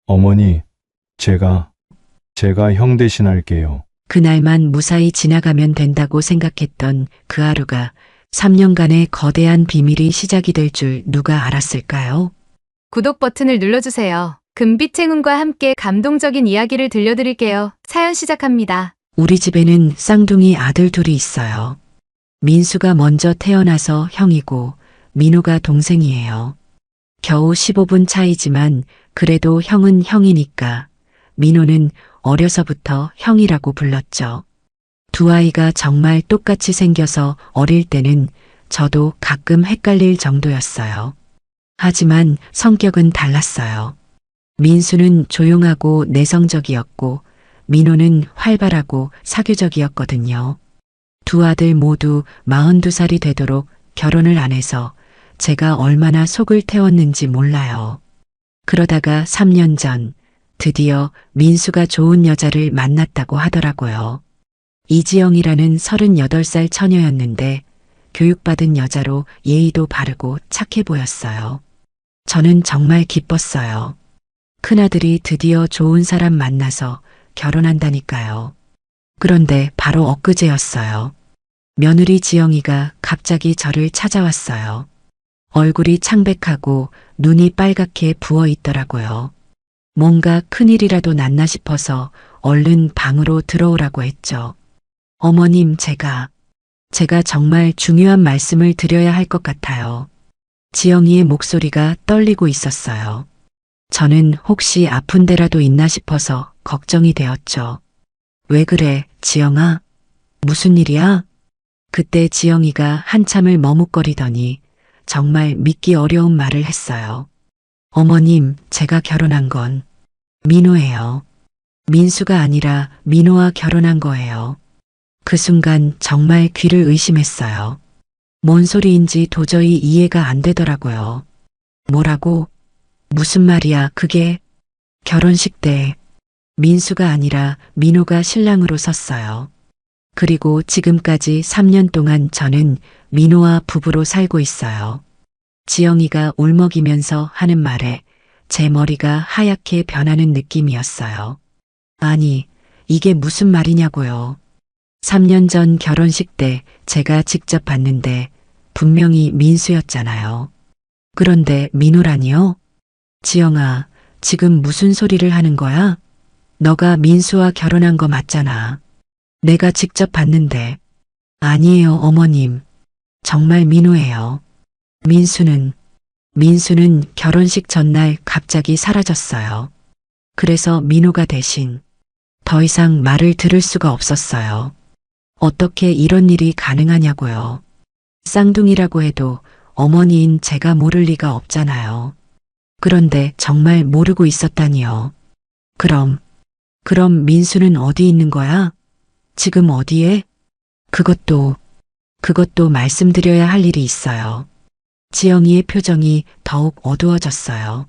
어머니, 제가 형 대신할게요. 그날만 무사히 지나가면 된다고 생각했던 그 하루가 3년간의 거대한 비밀이 시작이 될 줄 누가 알았을까요? 구독 버튼을 눌러주세요. 금빛 행운과 함께 감동적인 이야기를 들려드릴게요. 사연 시작합니다. 우리 집에는 쌍둥이 아들 둘이 있어요. 민수가 먼저 태어나서 형이고 민호가 동생이에요. 겨우 15분 차이지만 그래도 형은 형이니까 민호는 어려서부터 형이라고 불렀죠. 두 아이가 정말 똑같이 생겨서 어릴 때는 저도 가끔 헷갈릴 정도였어요. 하지만 성격은 달랐어요. 민수는 조용하고 내성적이었고 민호는 활발하고 사교적이었거든요. 두 아들 모두 42살이 되도록 결혼을 안 해서 제가 얼마나 속을 태웠는지 몰라요. 그러다가 3년 전 드디어 민수가 좋은 여자를 만났다고 하더라고요. 이지영이라는 38살 처녀였는데 교육받은 여자로 예의도 바르고 착해 보였어요. 저는 정말 기뻤어요. 큰아들이 드디어 좋은 사람 만나서 결혼한다니까요. 그런데 바로 엊그제였어요. 며느리 지영이가 갑자기 저를 찾아왔어요. 얼굴이 창백하고 눈이 빨갛게 부어 있더라고요. 뭔가 큰일이라도 났나 싶어서 얼른 방으로 들어오라고 했죠. 어머님, 제가 정말 중요한 말씀을 드려야 할 것 같아요. 지영이의 목소리가 떨리고 있었어요. 저는 혹시 아픈 데라도 있나 싶어서 걱정이 되었죠. 왜 그래, 지영아? 무슨 일이야? 그때 지영이가 한참을 머뭇거리더니 정말 믿기 어려운 말을 했어요. 어머님, 제가 결혼한 건 민호예요. 민수가 아니라 민호와 결혼한 거예요. 그 순간 정말 귀를 의심했어요. 뭔 소리인지 도저히 이해가 안 되더라고요. 뭐라고? 무슨 말이야, 그게? 결혼식 때 민수가 아니라 민호가 신랑으로 섰어요. 그리고 지금까지 3년 동안 저는 민호와 부부로 살고 있어요. 지영이가 울먹이면서 하는 말에 제 머리가 하얗게 변하는 느낌이었어요. 아니, 이게 무슨 말이냐고요. 3년 전 결혼식 때 제가 직접 봤는데 분명히 민수였잖아요. 그런데 민호라니요? 지영아, 지금 무슨 소리를 하는 거야? 너가 민수와 결혼한 거 맞잖아. 내가 직접 봤는데. 아니에요, 어머님. 정말 민호예요. 민수는 결혼식 전날 갑자기 사라졌어요. 그래서 민호가 대신 더 이상 말을 들을 수가 없었어요. 어떻게 이런 일이 가능하냐고요. 쌍둥이라고 해도 어머니인 제가 모를 리가 없잖아요. 그런데 정말 모르고 있었다니요. 그럼 민수는 어디 있는 거야? 지금 어디에? 그것도 말씀드려야 할 일이 있어요. 지영이의 표정이 더욱 어두워졌어요.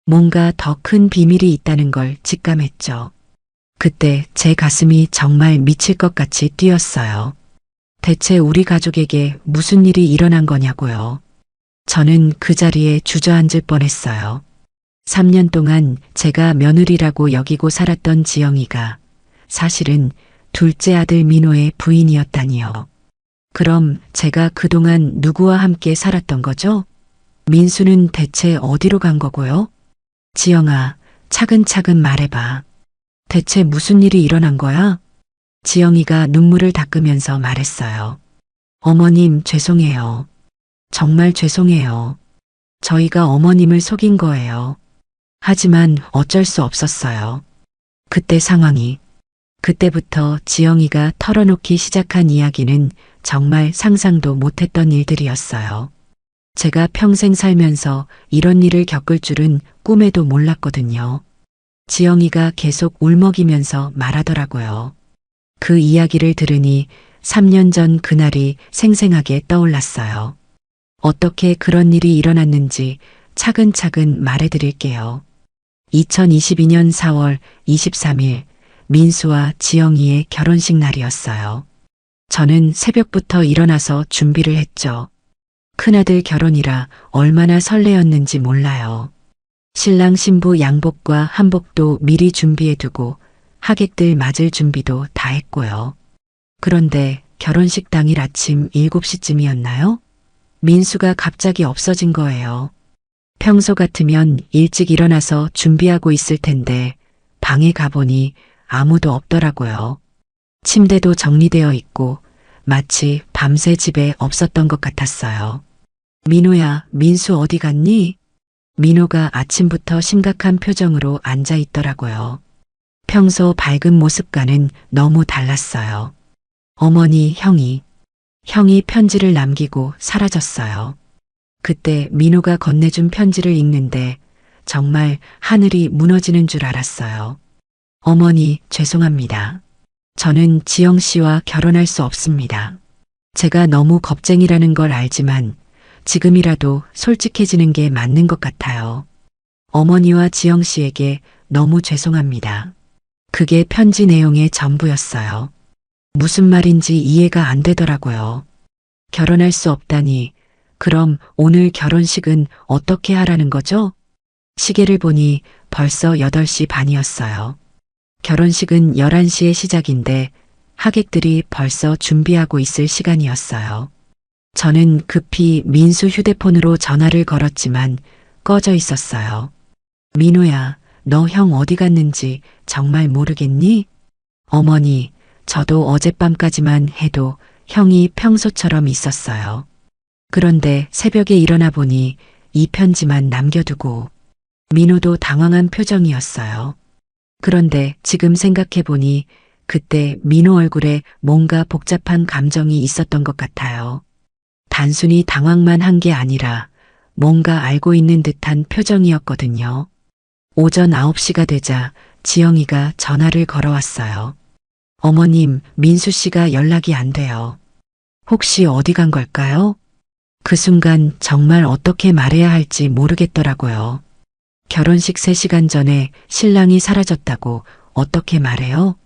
뭔가 더 큰 비밀이 있다는 걸 직감했죠. 그때 제 가슴이 정말 미칠 것 같이 뛰었어요. 대체 우리 가족에게 무슨 일이 일어난 거냐고요. 저는 그 자리에 주저앉을 뻔했어요. 3년 동안 제가 며느리라고 여기고 살았던 지영이가 사실은 둘째 아들 민호의 부인이었다니요. 그럼 제가 그동안 누구와 함께 살았던 거죠? 민수는 대체 어디로 간 거고요? 지영아, 차근차근 말해봐. 대체 무슨 일이 일어난 거야? 지영이가 눈물을 닦으면서 말했어요. 어머님, 죄송해요. 정말 죄송해요. 저희가 어머님을 속인 거예요. 하지만 어쩔 수 없었어요. 그때부터 지영이가 털어놓기 시작한 이야기는 정말 상상도 못했던 일들이었어요. 제가 평생 살면서 이런 일을 겪을 줄은 꿈에도 몰랐거든요. 지영이가 계속 울먹이면서 말하더라고요. 그 이야기를 들으니 3년 전 그날이 생생하게 떠올랐어요. 어떻게 그런 일이 일어났는지 차근차근 말해드릴게요. 2022년 4월 23일 민수와 지영이의 결혼식 날이었어요. 저는 새벽부터 일어나서 준비를 했죠. 큰아들 결혼이라 얼마나 설레었는지 몰라요. 신랑 신부 양복과 한복도 미리 준비해두고 하객들 맞을 준비도 다 했고요. 그런데 결혼식 당일 아침 7시쯤이었나요? 민수가 갑자기 없어진 거예요. 평소 같으면 일찍 일어나서 준비하고 있을 텐데 방에 가보니 아무도 없더라고요. 침대도 정리되어 있고 마치 밤새 집에 없었던 것 같았어요. 민호야, 민수 어디 갔니? 민호가 아침부터 심각한 표정으로 앉아 있더라고요. 평소 밝은 모습과는 너무 달랐어요. 어머니, 형이 편지를 남기고 사라졌어요. 그때 민호가 건네준 편지를 읽는데 정말 하늘이 무너지는 줄 알았어요. 어머니, 죄송합니다. 저는 지영 씨와 결혼할 수 없습니다. 제가 너무 겁쟁이라는 걸 알지만 지금이라도 솔직해지는 게 맞는 것 같아요. 어머니와 지영 씨에게 너무 죄송합니다. 그게 편지 내용의 전부였어요. 무슨 말인지 이해가 안 되더라고요. 결혼할 수 없다니, 그럼 오늘 결혼식은 어떻게 하라는 거죠? 시계를 보니 벌써 8시 반이었어요. 결혼식은 11시에 시작인데 하객들이 벌써 준비하고 있을 시간이었어요. 저는 급히 민수 휴대폰으로 전화를 걸었지만 꺼져 있었어요. 민호야, 너 형 어디 갔는지 정말 모르겠니? 어머니, 저도 어젯밤까지만 해도 형이 평소처럼 있었어요. 그런데 새벽에 일어나 보니 이 편지만 남겨두고 민호도 당황한 표정이었어요. 그런데 지금 생각해 보니 그때 민호 얼굴에 뭔가 복잡한 감정이 있었던 것 같아요. 단순히 당황만 한 게 아니라 뭔가 알고 있는 듯한 표정이었거든요. 오전 9시가 되자 지영이가 전화를 걸어왔어요. 어머님, 민수 씨가 연락이 안 돼요. 혹시 어디 간 걸까요? 그 순간 정말 어떻게 말해야 할지 모르겠더라고요. 결혼식 3시간 전에 신랑이 사라졌다고 어떻게 말해요?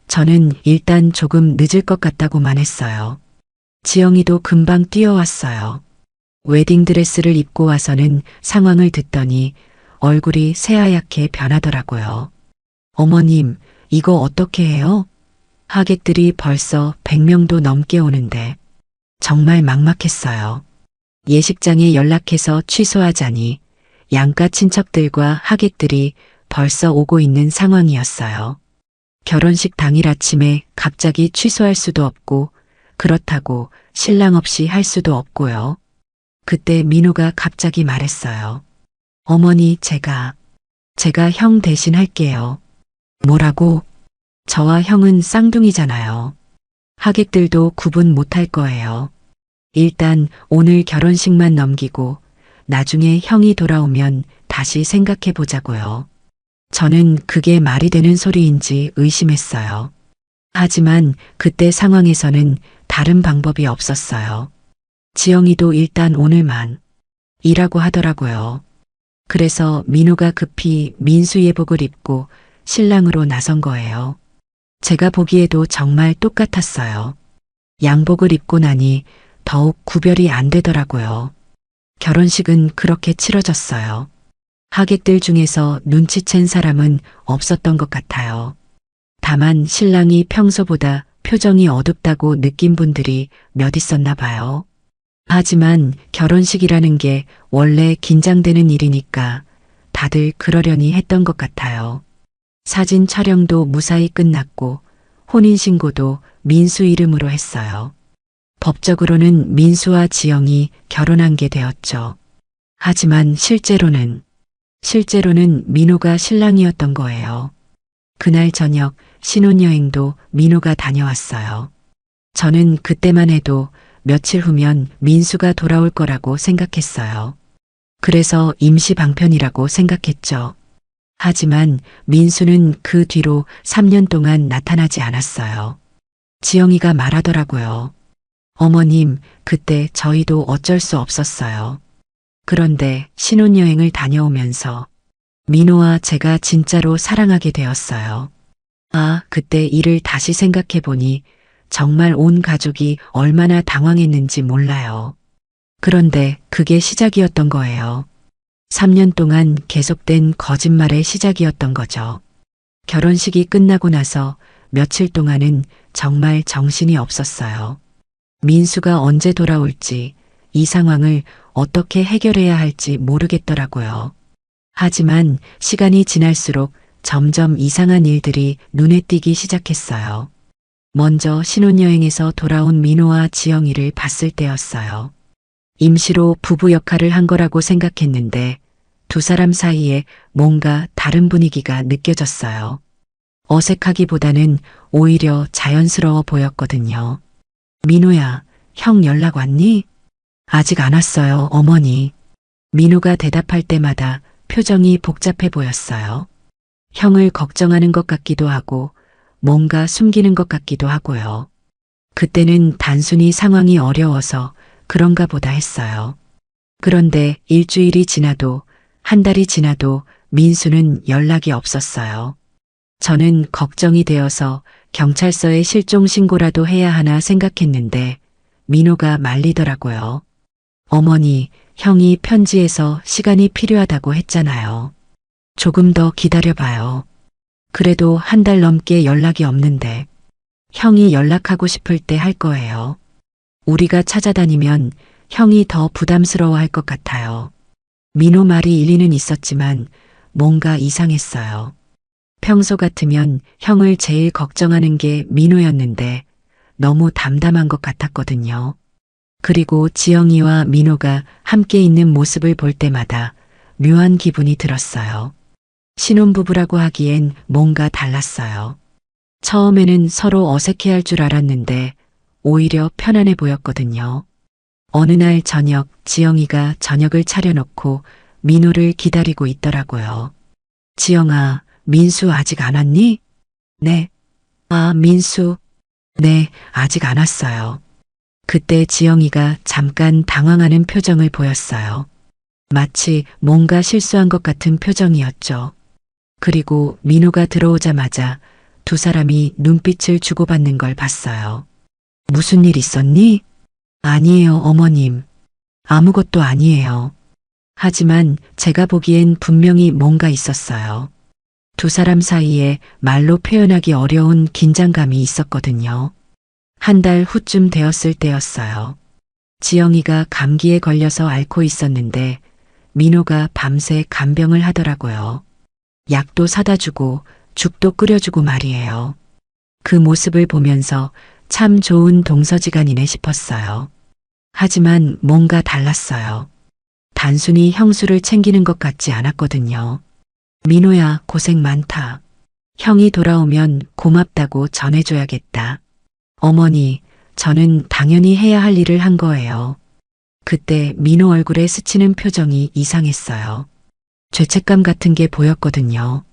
저는 일단 조금 늦을 것 같다고만 했어요. 지영이도 금방 뛰어왔어요. 웨딩드레스를 입고 와서는 상황을 듣더니 얼굴이 새하얗게 변하더라고요. 어머님, 이거 어떻게 해요? 하객들이 벌써 100명도 넘게 오는데 정말 막막했어요. 예식장에 연락해서 취소하자니 양가 친척들과 하객들이 벌써 오고 있는 상황이었어요. 결혼식 당일 아침에 갑자기 취소할 수도 없고 그렇다고 신랑 없이 할 수도 없고요. 그때 민호가 갑자기 말했어요. 어머니, 제가 형 대신 할게요. 뭐라고? 저와 형은 쌍둥이잖아요. 하객들도 구분 못할 거예요. 일단 오늘 결혼식만 넘기고 나중에 형이 돌아오면 다시 생각해 보자고요. 저는 그게 말이 되는 소리인지 의심했어요. 하지만 그때 상황에서는 다른 방법이 없었어요. 지영이도 일단 오늘만 이라고 하더라고요. 그래서 민호가 급히 민수 예복을 입고 신랑으로 나선 거예요. 제가 보기에도 정말 똑같았어요. 양복을 입고 나니 더욱 구별이 안 되더라고요. 결혼식은 그렇게 치러졌어요. 하객들 중에서 눈치챈 사람은 없었던 것 같아요. 다만 신랑이 평소보다 표정이 어둡다고 느낀 분들이 몇 있었나 봐요. 하지만 결혼식이라는 게 원래 긴장되는 일이니까 다들 그러려니 했던 것 같아요. 사진 촬영도 무사히 끝났고 혼인신고도 민수 이름으로 했어요. 법적으로는 민수와 지영이 결혼한 게 되었죠. 하지만 실제로는 민호가 신랑이었던 거예요. 그날 저녁 신혼여행도 민호가 다녀왔어요. 저는 그때만 해도 며칠 후면 민수가 돌아올 거라고 생각했어요. 그래서 임시 방편이라고 생각했죠. 하지만 민수는 그 뒤로 3년 동안 나타나지 않았어요. 지영이가 말하더라고요. 어머님, 그때 저희도 어쩔 수 없었어요. 그런데 신혼여행을 다녀오면서 민호와 제가 진짜로 사랑하게 되었어요. 아, 그때 일을 다시 생각해 보니 정말 온 가족이 얼마나 당황했는지 몰라요. 그런데 그게 시작이었던 거예요. 3년 동안 계속된 거짓말의 시작이었던 거죠. 결혼식이 끝나고 나서 며칠 동안은 정말 정신이 없었어요. 민수가 언제 돌아올지, 이 상황을 어떻게 해결해야 할지 모르겠더라고요. 하지만 시간이 지날수록 점점 이상한 일들이 눈에 띄기 시작했어요. 먼저 신혼여행에서 돌아온 민호와 지영이를 봤을 때였어요. 임시로 부부 역할을 한 거라고 생각했는데 두 사람 사이에 뭔가 다른 분위기가 느껴졌어요. 어색하기보다는 오히려 자연스러워 보였거든요. 민호야, 형 연락 왔니? 아직 안 왔어요, 어머니. 민호가 대답할 때마다 표정이 복잡해 보였어요. 형을 걱정하는 것 같기도 하고 뭔가 숨기는 것 같기도 하고요. 그때는 단순히 상황이 어려워서 그런가 보다 했어요. 그런데 일주일이 지나도 한 달이 지나도 민수는 연락이 없었어요. 저는 걱정이 되어서 경찰서에 실종 신고라도 해야 하나 생각했는데 민호가 말리더라고요. 어머니, 형이 편지에서 시간이 필요하다고 했잖아요. 조금 더 기다려봐요. 그래도 한 달 넘게 연락이 없는데 형이 연락하고 싶을 때 할 거예요. 우리가 찾아다니면 형이 더 부담스러워할 것 같아요. 민호 말이 일리는 있었지만 뭔가 이상했어요. 평소 같으면 형을 제일 걱정하는 게 민호였는데 너무 담담한 것 같았거든요. 그리고 지영이와 민호가 함께 있는 모습을 볼 때마다 묘한 기분이 들었어요. 신혼부부라고 하기엔 뭔가 달랐어요. 처음에는 서로 어색해할 줄 알았는데 오히려 편안해 보였거든요. 어느 날 저녁 지영이가 저녁을 차려놓고 민호를 기다리고 있더라고요. 지영아, 민수 아직 안 왔니? 네. 아, 민수. 네, 아직 안 왔어요. 그때 지영이가 잠깐 당황하는 표정을 보였어요. 마치 뭔가 실수한 것 같은 표정이었죠. 그리고 민호가 들어오자마자 두 사람이 눈빛을 주고받는 걸 봤어요. 무슨 일 있었니? 아니에요, 어머님. 아무것도 아니에요. 하지만 제가 보기엔 분명히 뭔가 있었어요. 두 사람 사이에 말로 표현하기 어려운 긴장감이 있었거든요. 한 달 후쯤 되었을 때였어요. 지영이가 감기에 걸려서 앓고 있었는데 민호가 밤새 간병을 하더라고요. 약도 사다 주고 죽도 끓여주고 말이에요. 그 모습을 보면서 참 좋은 동서지간이네 싶었어요. 하지만 뭔가 달랐어요. 단순히 형수를 챙기는 것 같지 않았거든요. 민호야, 고생 많다. 형이 돌아오면 고맙다고 전해줘야겠다. 어머니, 저는 당연히 해야 할 일을 한 거예요. 그때 민호 얼굴에 스치는 표정이 이상했어요. 죄책감 같은 게 보였거든요.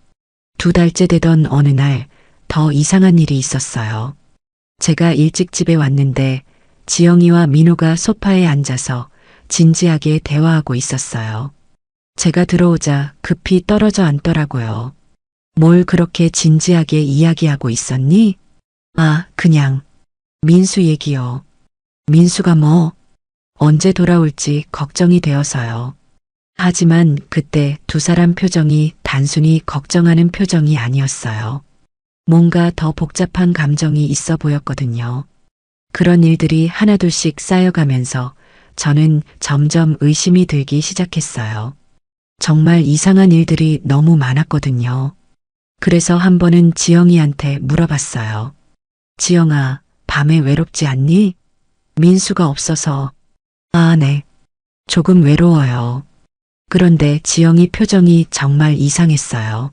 2달째 되던 어느 날 더 이상한 일이 있었어요. 제가 일찍 집에 왔는데 지영이와 민호가 소파에 앉아서 진지하게 대화하고 있었어요. 제가 들어오자 급히 떨어져 앉더라고요. 뭘 그렇게 진지하게 이야기하고 있었니? 아, 그냥 민수 얘기요. 민수가 뭐? 언제 돌아올지 걱정이 되어서요. 하지만 그때 두 사람 표정이 단순히 걱정하는 표정이 아니었어요. 뭔가 더 복잡한 감정이 있어 보였거든요. 그런 일들이 하나둘씩 쌓여가면서 저는 점점 의심이 들기 시작했어요. 정말 이상한 일들이 너무 많았거든요. 그래서 한 번은 지영이한테 물어봤어요. 지영아, 밤에 외롭지 않니? 민수가 없어서. 아, 네. 조금 외로워요. 그런데 지영이 표정이 정말 이상했어요.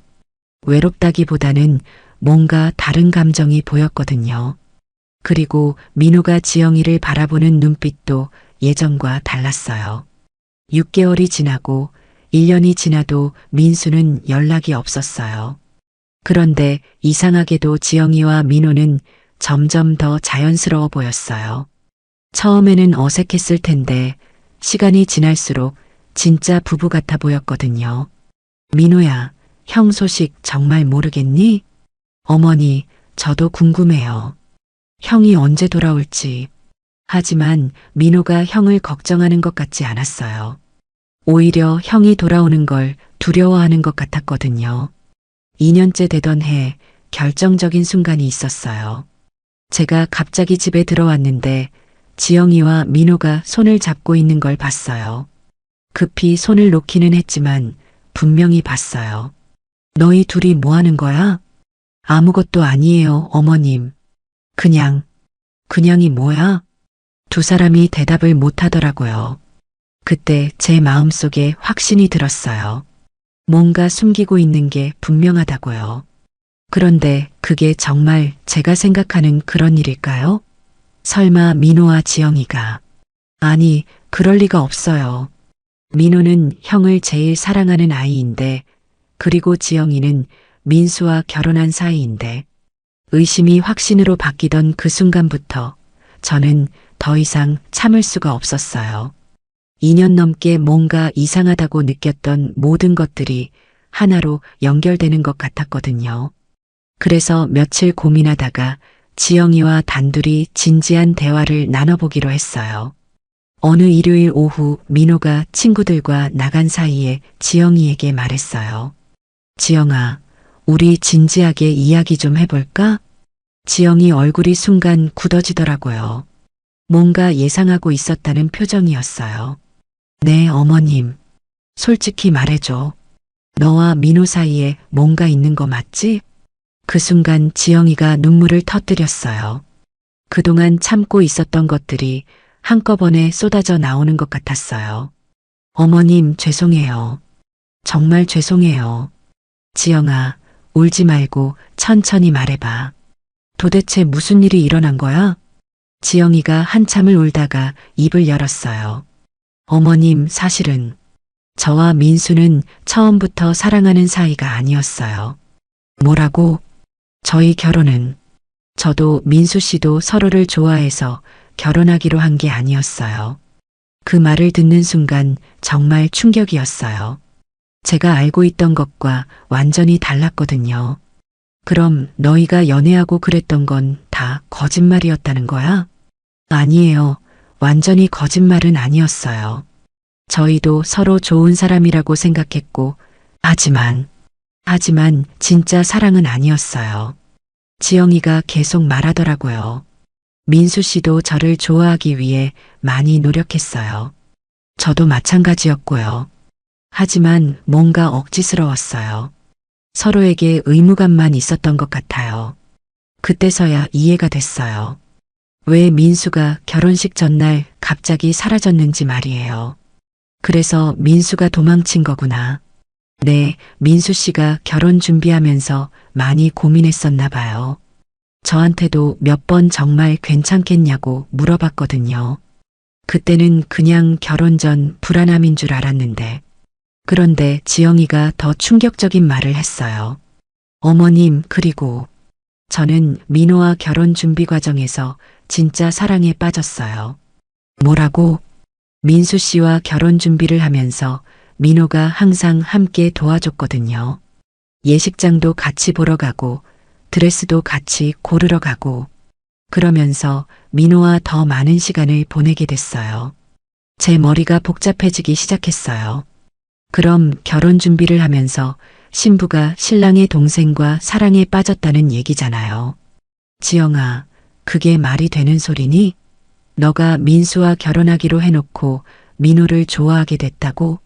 외롭다기보다는 뭔가 다른 감정이 보였거든요. 그리고 민호가 지영이를 바라보는 눈빛도 예전과 달랐어요. 6개월이 지나고 1년이 지나도 민수는 연락이 없었어요. 그런데 이상하게도 지영이와 민호는 점점 더 자연스러워 보였어요. 처음에는 어색했을 텐데 시간이 지날수록 진짜 부부 같아 보였거든요. 민호야, 형 소식 정말 모르겠니? 어머니, 저도 궁금해요. 형이 언제 돌아올지. 하지만 민호가 형을 걱정하는 것 같지 않았어요. 오히려 형이 돌아오는 걸 두려워하는 것 같았거든요. 2년째 되던 해 결정적인 순간이 있었어요. 제가 갑자기 집에 들어왔는데 지영이와 민호가 손을 잡고 있는 걸 봤어요. 급히 손을 놓기는 했지만 분명히 봤어요. 너희 둘이 뭐 하는 거야? 아무것도 아니에요, 어머님. 그냥이 뭐야? 두 사람이 대답을 못 하더라고요. 그때 제 마음속에 확신이 들었어요. 뭔가 숨기고 있는 게 분명하다고요. 그런데 그게 정말 제가 생각하는 그런 일일까요? 설마 민호와 지영이가. 아니, 그럴 리가 없어요. 민호는 형을 제일 사랑하는 아이인데, 그리고 지영이는 민수와 결혼한 사이인데, 의심이 확신으로 바뀌던 그 순간부터 저는 더 이상 참을 수가 없었어요. 2년 넘게 뭔가 이상하다고 느꼈던 모든 것들이 하나로 연결되는 것 같았거든요. 그래서 며칠 고민하다가 지영이와 단둘이 진지한 대화를 나눠보기로 했어요. 어느 일요일 오후 민호가 친구들과 나간 사이에 지영이에게 말했어요. 지영아, 우리 진지하게 이야기 좀 해볼까? 지영이 얼굴이 순간 굳어지더라고요. 뭔가 예상하고 있었다는 표정이었어요. 네, 어머님. 솔직히 말해줘. 너와 민호 사이에 뭔가 있는 거 맞지? 그 순간 지영이가 눈물을 터뜨렸어요. 그동안 참고 있었던 것들이 한꺼번에 쏟아져 나오는 것 같았어요. 어머님, 죄송해요. 정말 죄송해요. 지영아, 울지 말고 천천히 말해봐. 도대체 무슨 일이 일어난 거야? 지영이가 한참을 울다가 입을 열었어요. 어머님, 사실은 저와 민수는 처음부터 사랑하는 사이가 아니었어요. 뭐라고? 저희 결혼은 저도 민수 씨도 서로를 좋아해서 결혼하기로 한 게 아니었어요. 그 말을 듣는 순간 정말 충격이었어요. 제가 알고 있던 것과 완전히 달랐거든요. 그럼 너희가 연애하고 그랬던 건 다 거짓말이었다는 거야? 아니에요. 완전히 거짓말은 아니었어요. 저희도 서로 좋은 사람이라고 생각했고, 하지만 진짜 사랑은 아니었어요. 지영이가 계속 말하더라고요. 민수 씨도 저를 좋아하기 위해 많이 노력했어요. 저도 마찬가지였고요. 하지만 뭔가 억지스러웠어요. 서로에게 의무감만 있었던 것 같아요. 그때서야 이해가 됐어요. 왜 민수가 결혼식 전날 갑자기 사라졌는지 말이에요. 그래서 민수가 도망친 거구나. 네, 민수 씨가 결혼 준비하면서 많이 고민했었나 봐요. 저한테도 몇 번 정말 괜찮겠냐고 물어봤거든요. 그때는 그냥 결혼 전 불안함인 줄 알았는데. 그런데 지영이가 더 충격적인 말을 했어요. 어머님, 그리고 저는 민호와 결혼 준비 과정에서 진짜 사랑에 빠졌어요. 뭐라고? 민수 씨와 결혼 준비를 하면서 민호가 항상 함께 도와줬거든요. 예식장도 같이 보러 가고 드레스도 같이 고르러 가고 그러면서 민호와 더 많은 시간을 보내게 됐어요. 제 머리가 복잡해지기 시작했어요. 그럼 결혼 준비를 하면서 신부가 신랑의 동생과 사랑에 빠졌다는 얘기잖아요. 지영아, 그게 말이 되는 소리니? 너가 민수와 결혼하기로 해놓고 민호를 좋아하게 됐다고?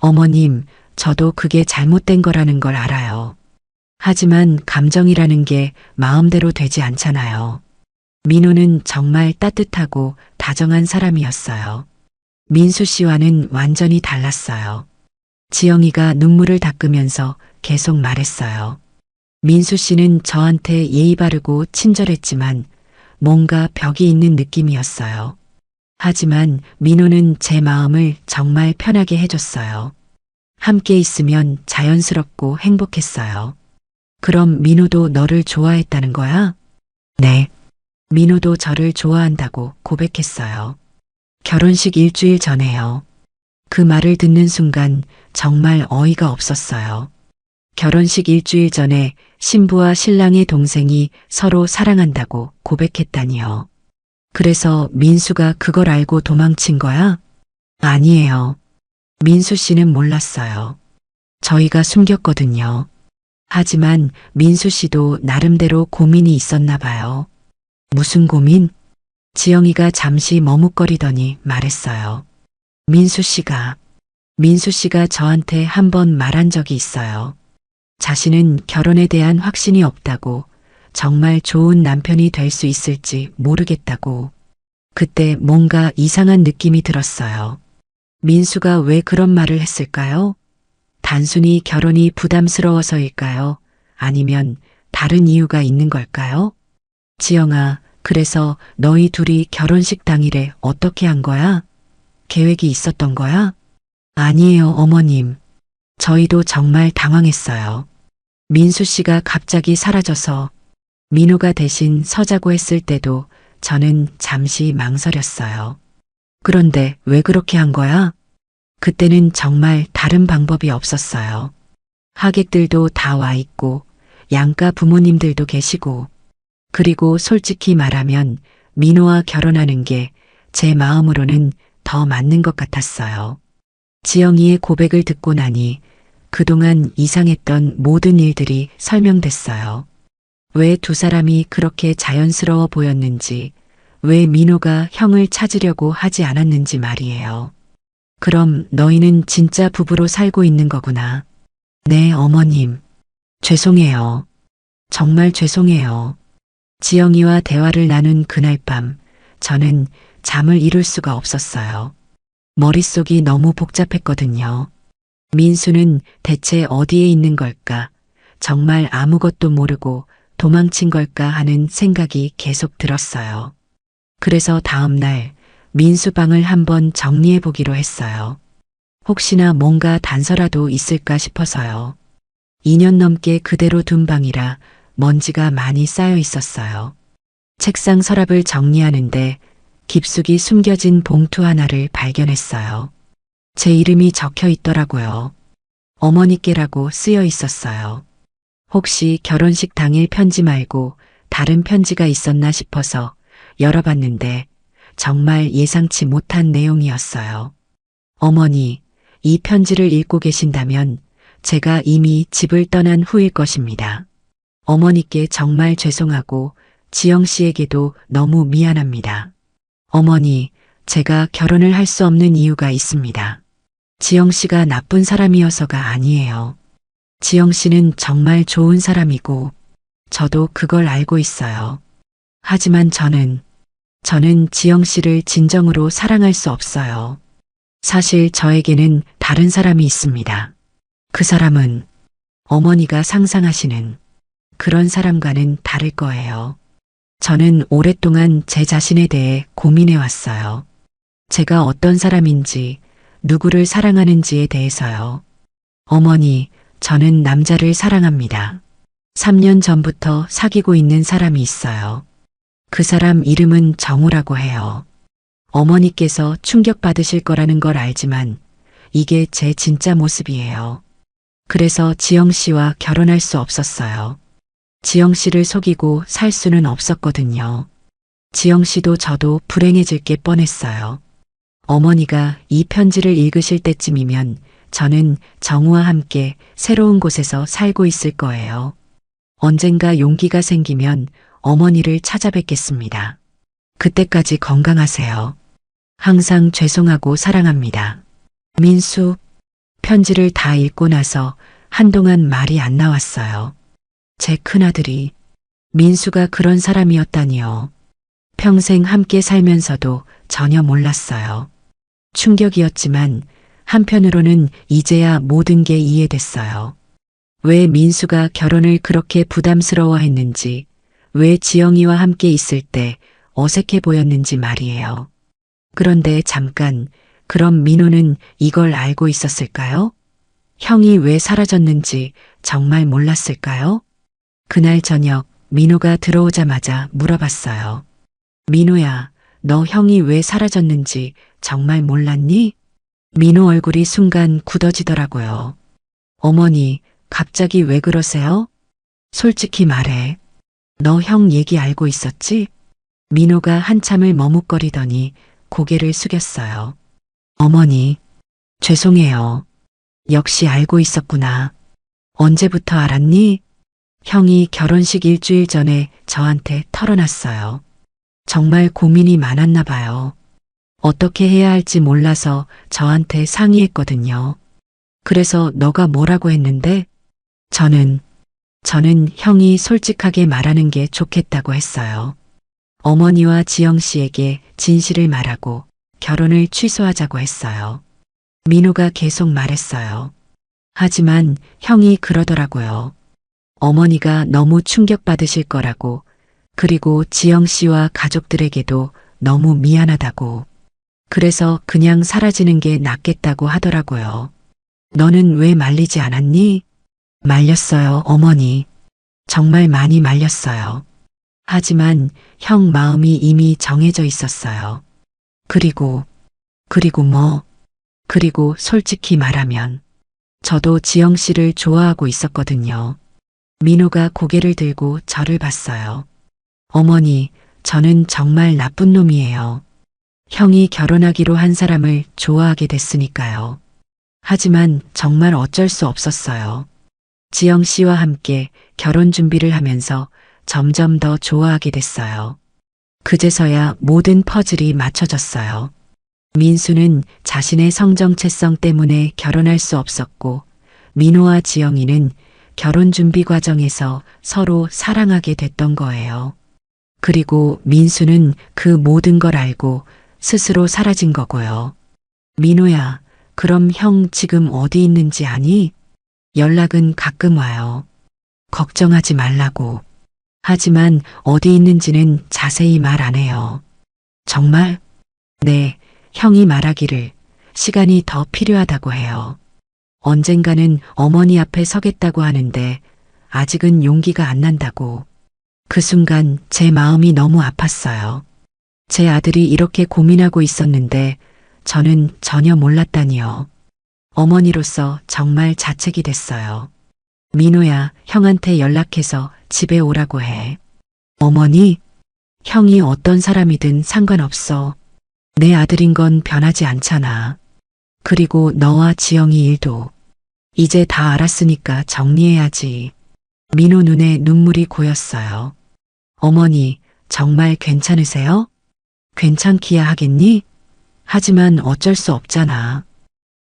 어머님, 저도 그게 잘못된 거라는 걸 알아요. 하지만 감정이라는 게 마음대로 되지 않잖아요. 민호는 정말 따뜻하고 다정한 사람이었어요. 민수 씨와는 완전히 달랐어요. 지영이가 눈물을 닦으면서 계속 말했어요. 민수 씨는 저한테 예의 바르고 친절했지만 뭔가 벽이 있는 느낌이었어요. 하지만 민호는 제 마음을 정말 편하게 해줬어요. 함께 있으면 자연스럽고 행복했어요. 그럼 민호도 너를 좋아했다는 거야? 네. 민호도 저를 좋아한다고 고백했어요. 결혼식 일주일 전에요. 그 말을 듣는 순간 정말 어이가 없었어요. 결혼식 일주일 전에 신부와 신랑의 동생이 서로 사랑한다고 고백했다니요. 그래서 민수가 그걸 알고 도망친 거야? 아니에요. 민수 씨는 몰랐어요. 저희가 숨겼거든요. 하지만 민수 씨도 나름대로 고민이 있었나 봐요. 무슨 고민? 지영이가 잠시 머뭇거리더니 말했어요. 민수 씨가 저한테 한 번 말한 적이 있어요. 자신은 결혼에 대한 확신이 없다고, 정말 좋은 남편이 될 수 있을지 모르겠다고. 그때 뭔가 이상한 느낌이 들었어요. 민수가 왜 그런 말을 했을까요? 단순히 결혼이 부담스러워서일까요? 아니면 다른 이유가 있는 걸까요? 지영아, 그래서 너희 둘이 결혼식 당일에 어떻게 한 거야? 계획이 있었던 거야? 아니에요, 어머님. 저희도 정말 당황했어요. 민수 씨가 갑자기 사라져서 민호가 대신 서자고 했을 때도 저는 잠시 망설였어요. 그런데 왜 그렇게 한 거야? 그때는 정말 다른 방법이 없었어요. 하객들도 다 와 있고, 양가 부모님들도 계시고, 그리고 솔직히 말하면 민호와 결혼하는 게 제 마음으로는 더 맞는 것 같았어요. 지영이의 고백을 듣고 나니 그동안 이상했던 모든 일들이 설명됐어요. 왜 두 사람이 그렇게 자연스러워 보였는지, 왜 민호가 형을 찾으려고 하지 않았는지 말이에요. 그럼 너희는 진짜 부부로 살고 있는 거구나. 네, 어머님. 죄송해요. 정말 죄송해요. 지영이와 대화를 나눈 그날 밤, 저는 잠을 이룰 수가 없었어요. 머릿속이 너무 복잡했거든요. 민수는 대체 어디에 있는 걸까? 정말 아무것도 모르고 도망친 걸까 하는 생각이 계속 들었어요. 그래서 다음 날 민수 방을 한번 정리해 보기로 했어요. 혹시나 뭔가 단서라도 있을까 싶어서요. 2년 넘게 그대로 둔 방이라 먼지가 많이 쌓여 있었어요. 책상 서랍을 정리하는데 깊숙이 숨겨진 봉투 하나를 발견했어요. 제 이름이 적혀 있더라고요. 어머니께라고 쓰여 있었어요. 혹시 결혼식 당일 편지 말고 다른 편지가 있었나 싶어서 열어봤는데 정말 예상치 못한 내용이었어요. 어머니, 이 편지를 읽고 계신다면 제가 이미 집을 떠난 후일 것입니다. 어머니께 정말 죄송하고 지영 씨에게도 너무 미안합니다. 어머니, 제가 결혼을 할 수 없는 이유가 있습니다. 지영 씨가 나쁜 사람이어서가 아니에요. 지영 씨는 정말 좋은 사람이고 저도 그걸 알고 있어요. 하지만 저는 지영 씨를 진정으로 사랑할 수 없어요. 사실 저에게는 다른 사람이 있습니다. 그 사람은 어머니가 상상하시는 그런 사람과는 다를 거예요. 저는 오랫동안 제 자신에 대해 고민해 왔어요. 제가 어떤 사람인지, 누구를 사랑하는지에 대해서요. 어머니, 저는 남자를 사랑합니다. 3년 전부터 사귀고 있는 사람이 있어요. 그 사람 이름은 정우라고 해요. 어머니께서 충격받으실 거라는 걸 알지만 이게 제 진짜 모습이에요. 그래서 지영 씨와 결혼할 수 없었어요. 지영 씨를 속이고 살 수는 없었거든요. 지영 씨도 저도 불행해질 게 뻔했어요. 어머니가 이 편지를 읽으실 때쯤이면 저는 정우와 함께 새로운 곳에서 살고 있을 거예요. 언젠가 용기가 생기면 어머니를 찾아뵙겠습니다. 그때까지 건강하세요. 항상 죄송하고 사랑합니다. 민수, 편지를 다 읽고 나서 한동안 말이 안 나왔어요. 제 큰아들이 민수가 그런 사람이었다니요. 평생 함께 살면서도 전혀 몰랐어요. 충격이었지만 한편으로는 이제야 모든 게 이해됐어요. 왜 민수가 결혼을 그렇게 부담스러워했는지, 왜 지영이와 함께 있을 때 어색해 보였는지 말이에요. 그런데 잠깐, 그럼 민호는 이걸 알고 있었을까요? 형이 왜 사라졌는지 정말 몰랐을까요? 그날 저녁 민호가 들어오자마자 물어봤어요. 민호야, 너 형이 왜 사라졌는지 정말 몰랐니? 민호 얼굴이 순간 굳어지더라고요. 어머니, 갑자기 왜 그러세요? 솔직히 말해. 너 형 얘기 알고 있었지? 민호가 한참을 머뭇거리더니 고개를 숙였어요. 어머니, 죄송해요. 역시 알고 있었구나. 언제부터 알았니? 형이 결혼식 일주일 전에 저한테 털어놨어요. 정말 고민이 많았나 봐요. 어떻게 해야 할지 몰라서 저한테 상의했거든요. 그래서 너가 뭐라고 했는데? 저는 형이 솔직하게 말하는 게 좋겠다고 했어요. 어머니와 지영 씨에게 진실을 말하고 결혼을 취소하자고 했어요. 민호가 계속 말했어요. 하지만 형이 그러더라고요. 어머니가 너무 충격받으실 거라고, 그리고 지영 씨와 가족들에게도 너무 미안하다고. 그래서 그냥 사라지는 게 낫겠다고 하더라고요. 너는 왜 말리지 않았니? 말렸어요, 어머니. 정말 많이 말렸어요. 하지만 형 마음이 이미 정해져 있었어요. 그리고 그리고 솔직히 말하면 저도 지영 씨를 좋아하고 있었거든요. 민호가 고개를 들고 저를 봤어요. 어머니, 저는 정말 나쁜 놈이에요. 형이 결혼하기로 한 사람을 좋아하게 됐으니까요. 하지만 정말 어쩔 수 없었어요. 지영 씨와 함께 결혼 준비를 하면서 점점 더 좋아하게 됐어요. 그제서야 모든 퍼즐이 맞춰졌어요. 민수는 자신의 성정체성 때문에 결혼할 수 없었고, 민호와 지영이는 결혼 준비 과정에서 서로 사랑하게 됐던 거예요. 그리고 민수는 그 모든 걸 알고 스스로 사라진 거고요. 민호야, 그럼 형 지금 어디 있는지 아니? 연락은 가끔 와요. 걱정하지 말라고. 하지만 어디 있는지는 자세히 말 안 해요. 정말? 네, 형이 말하기를 시간이 더 필요하다고 해요. 언젠가는 어머니 앞에 서겠다고 하는데 아직은 용기가 안 난다고. 그 순간 제 마음이 너무 아팠어요. 제 아들이 이렇게 고민하고 있었는데 저는 전혀 몰랐다니요. 어머니로서 정말 자책이 됐어요. 민호야, 형한테 연락해서 집에 오라고 해. 어머니, 형이 어떤 사람이든 상관없어. 내 아들인 건 변하지 않잖아. 그리고 너와 지영이 일도. 이제 다 알았으니까 정리해야지. 민호 눈에 눈물이 고였어요. 어머니, 정말 괜찮으세요? 괜찮기야 하겠니? 하지만 어쩔 수 없잖아.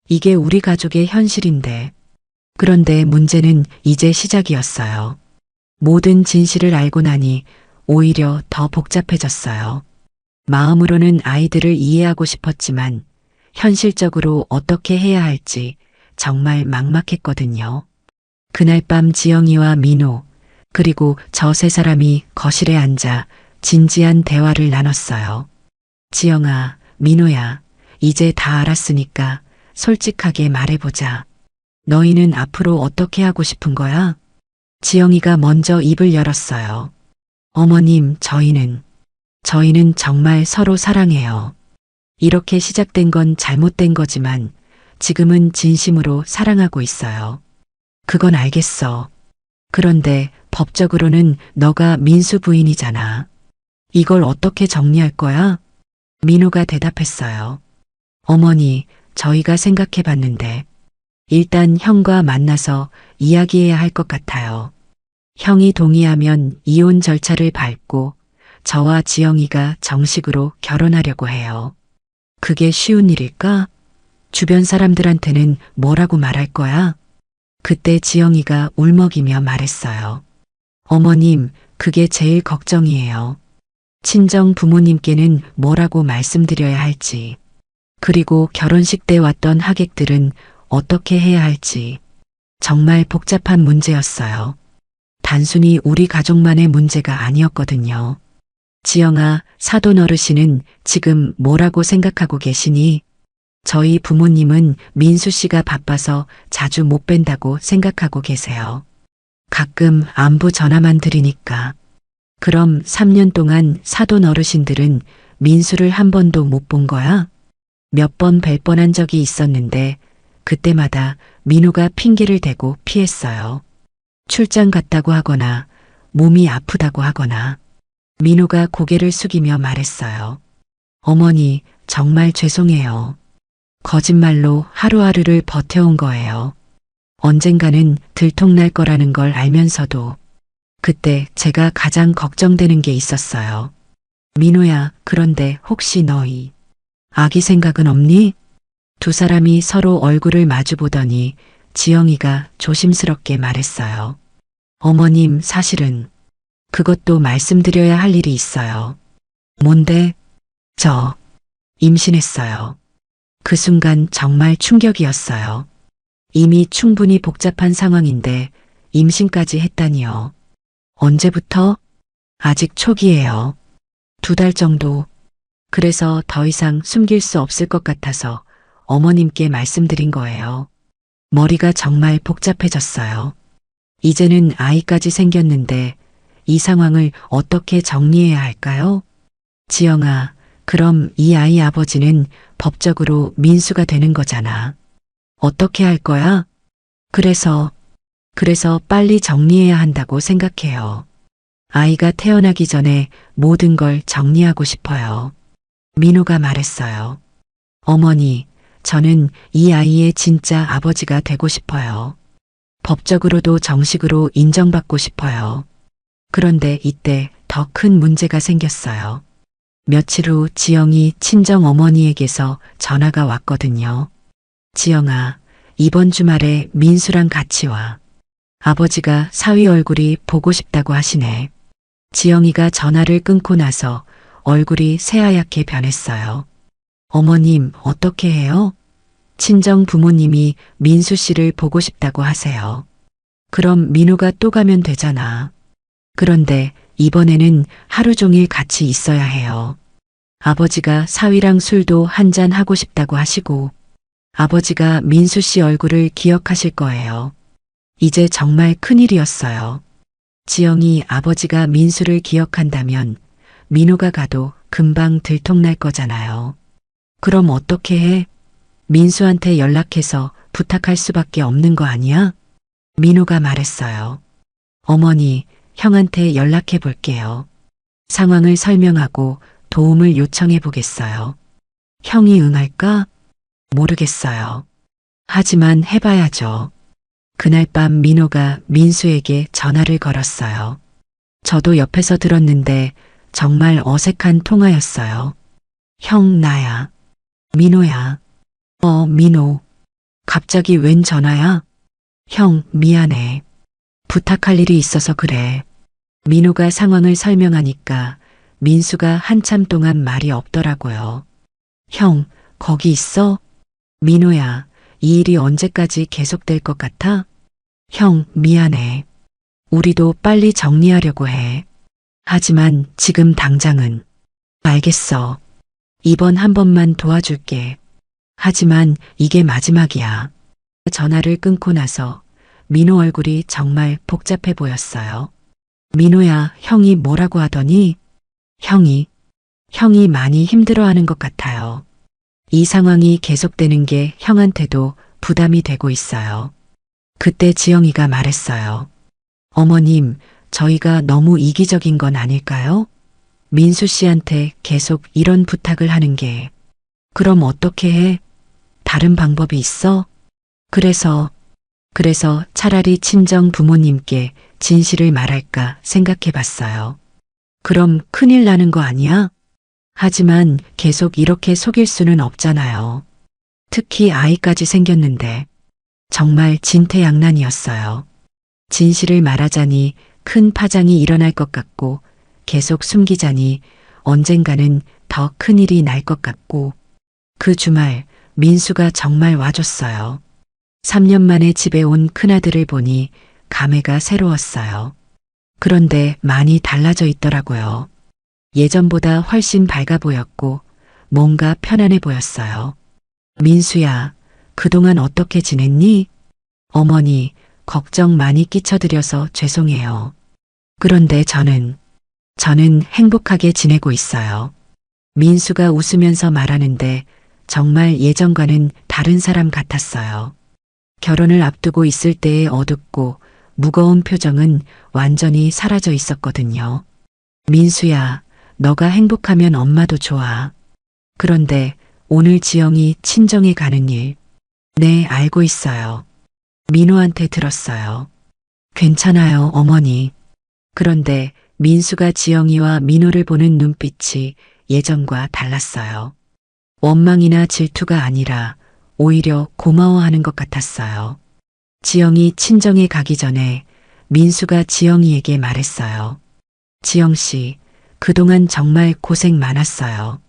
이게 우리 가족의 현실인데. 그런데 문제는 이제 시작이었어요. 모든 진실을 알고 나니 오히려 더 복잡해졌어요. 마음으로는 아이들을 이해하고 싶었지만 현실적으로 어떻게 해야 할지 정말 막막했거든요. 그날 밤 지영이와 민호, 그리고 저 세 사람이 거실에 앉아 진지한 대화를 나눴어요. 지영아, 민호야, 이제 다 알았으니까 솔직하게 말해보자. 너희는 앞으로 어떻게 하고 싶은 거야? 지영이가 먼저 입을 열었어요. 어머님, 저희는 정말 서로 사랑해요. 이렇게 시작된 건 잘못된 거지만 지금은 진심으로 사랑하고 있어요. 그건 알겠어. 그런데 법적으로는 너가 민수 부인이잖아. 이걸 어떻게 정리할 거야? 민호가 대답했어요. 어머니, 저희가 생각해 봤는데 일단 형과 만나서 이야기해야 할 것 같아요. 형이 동의하면 이혼 절차를 밟고 저와 지영이가 정식으로 결혼하려고 해요. 그게 쉬운 일일까? 주변 사람들한테는 뭐라고 말할 거야? 그때 지영이가 울먹이며 말했어요. 어머님, 그게 제일 걱정이에요. 친정 부모님께는 뭐라고 말씀드려야 할지, 그리고 결혼식 때 왔던 하객들은 어떻게 해야 할지 정말 복잡한 문제였어요. 단순히 우리 가족만의 문제가 아니었거든요. 지영아, 사돈 어르신은 지금 뭐라고 생각하고 계시니? 저희 부모님은 민수 씨가 바빠서 자주 못 뵌다고 생각하고 계세요. 가끔 안부 전화만 드리니까. 그럼 3년 동안 사돈 어르신들은 민수를 한 번도 못 본 거야? 몇 번 뵐 뻔한 적이 있었는데 그때마다 민호가 핑계를 대고 피했어요. 출장 갔다고 하거나 몸이 아프다고 하거나. 민호가 고개를 숙이며 말했어요. 어머니, 정말 죄송해요. 거짓말로 하루하루를 버텨온 거예요. 언젠가는 들통날 거라는 걸 알면서도 그때 제가 가장 걱정되는 게 있었어요. 민호야, 그런데 혹시 너희 아기 생각은 없니? 두 사람이 서로 얼굴을 마주보더니 지영이가 조심스럽게 말했어요. 어머님, 사실은 그것도 말씀드려야 할 일이 있어요. 뭔데? 저 임신했어요. 그 순간 정말 충격이었어요. 이미 충분히 복잡한 상황인데 임신까지 했다니요. 언제부터? 아직 초기예요. 2달 정도. 그래서 더 이상 숨길 수 없을 것 같아서 어머님께 말씀드린 거예요. 머리가 정말 복잡해졌어요. 이제는 아이까지 생겼는데 이 상황을 어떻게 정리해야 할까요? 지영아, 그럼 이 아이 아버지는 법적으로 민수가 되는 거잖아. 어떻게 할 거야? 그래서 빨리 정리해야 한다고 생각해요. 아이가 태어나기 전에 모든 걸 정리하고 싶어요. 민호가 말했어요. 어머니, 저는 이 아이의 진짜 아버지가 되고 싶어요. 법적으로도 정식으로 인정받고 싶어요. 그런데 이때 더 큰 문제가 생겼어요. 며칠 후 지영이 친정 어머니에게서 전화가 왔거든요. 지영아, 이번 주말에 민수랑 같이 와. 아버지가 사위 얼굴이 보고 싶다고 하시네. 지영이가 전화를 끊고 나서 얼굴이 새하얗게 변했어요. 어머님, 어떻게 해요? 친정 부모님이 민수 씨를 보고 싶다고 하세요. 그럼 민호가 또 가면 되잖아. 그런데 이번에는 하루 종일 같이 있어야 해요. 아버지가 사위랑 술도 한잔 하고 싶다고 하시고 아버지가 민수 씨 얼굴을 기억하실 거예요. 이제 정말 큰일이었어요. 지영이 아버지가 민수를 기억한다면 민호가 가도 금방 들통날 거잖아요. 그럼 어떻게 해? 민수한테 연락해서 부탁할 수밖에 없는 거 아니야? 민호가 말했어요. 어머니, 형한테 연락해 볼게요. 상황을 설명하고 도움을 요청해 보겠어요. 형이 응할까? 모르겠어요. 하지만 해봐야죠. 그날 밤 민호가 민수에게 전화를 걸었어요. 저도 옆에서 들었는데 정말 어색한 통화였어요. 형, 나야. 민호야. 민호. 갑자기 웬 전화야? 형, 미안해. 부탁할 일이 있어서 그래. 민호가 상황을 설명하니까 민수가 한참 동안 말이 없더라고요. 형, 거기 있어? 민호야, 이 일이 언제까지 계속될 것 같아? 형, 미안해. 우리도 빨리 정리하려고 해. 하지만 지금 당장은. 알겠어. 이번 한 번만 도와줄게. 하지만 이게 마지막이야. 전화를 끊고 나서 민호 얼굴이 정말 복잡해 보였어요. 민호야, 형이 뭐라고 하더니? 형이 많이 힘들어하는 것 같아요. 이 상황이 계속되는 게 형한테도 부담이 되고 있어요. 그때 지영이가 말했어요. 어머님, 저희가 너무 이기적인 건 아닐까요? 민수 씨한테 계속 이런 부탁을 하는 게. 그럼 어떻게 해? 다른 방법이 있어? 그래서 차라리 친정 부모님께 진실을 말할까 생각해 봤어요. 그럼 큰일 나는 거 아니야? 하지만 계속 이렇게 속일 수는 없잖아요. 특히 아이까지 생겼는데 정말 진퇴양난이었어요. 진실을 말하자니 큰 파장이 일어날 것 같고 계속 숨기자니 언젠가는 더 큰일이 날 것 같고 그 주말 민수가 정말 와줬어요. 3년 만에 집에 온 큰아들을 보니 감회가 새로웠어요. 그런데 많이 달라져 있더라고요. 예전보다 훨씬 밝아 보였고 뭔가 편안해 보였어요. 민수야, 그동안 어떻게 지냈니? 어머니, 걱정 많이 끼쳐드려서 죄송해요. 그런데 저는 행복하게 지내고 있어요. 민수가 웃으면서 말하는데 정말 예전과는 다른 사람 같았어요. 결혼을 앞두고 있을 때의 어둡고 무거운 표정은 완전히 사라져 있었거든요. 민수야, 너가 행복하면 엄마도 좋아. 그런데 오늘 지영이 친정에 가는 일. 네, 알고 있어요. 민호한테 들었어요. 괜찮아요, 어머니. 그런데 민수가 지영이와 민호를 보는 눈빛이 예전과 달랐어요. 원망이나 질투가 아니라 오히려 고마워하는 것 같았어요. 지영이 친정에 가기 전에 민수가 지영이에게 말했어요. 지영 씨, 그동안 정말 고생 많았어요.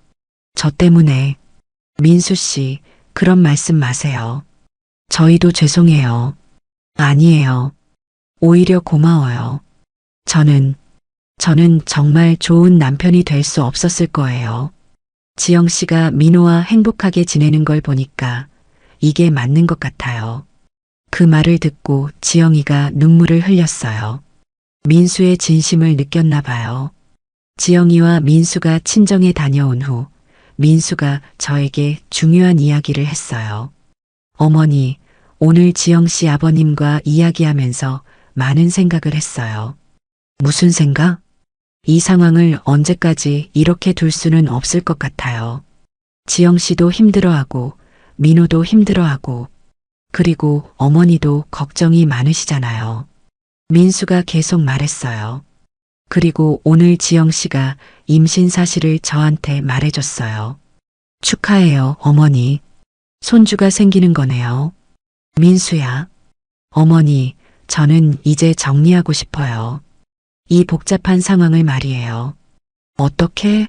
저 때문에. 민수 씨, 그런 말씀 마세요. 저희도 죄송해요. 아니에요. 오히려 고마워요. 저는 정말 좋은 남편이 될 수 없었을 거예요. 지영 씨가 민호와 행복하게 지내는 걸 보니까 이게 맞는 것 같아요. 그 말을 듣고 지영이가 눈물을 흘렸어요. 민수의 진심을 느꼈나 봐요. 지영이와 민수가 친정에 다녀온 후 민수가 저에게 중요한 이야기를 했어요. 어머니, 오늘 지영 씨 아버님과 이야기하면서 많은 생각을 했어요. 무슨 생각? 이 상황을 언제까지 이렇게 둘 수는 없을 것 같아요. 지영 씨도 힘들어하고 민호도 힘들어하고 그리고 어머니도 걱정이 많으시잖아요. 민수가 계속 말했어요. 그리고 오늘 지영 씨가 임신 사실을 저한테 말해줬어요. 축하해요, 어머니. 손주가 생기는 거네요. 민수야. 어머니, 저는 이제 정리하고 싶어요. 이 복잡한 상황을 말이에요. 어떻게?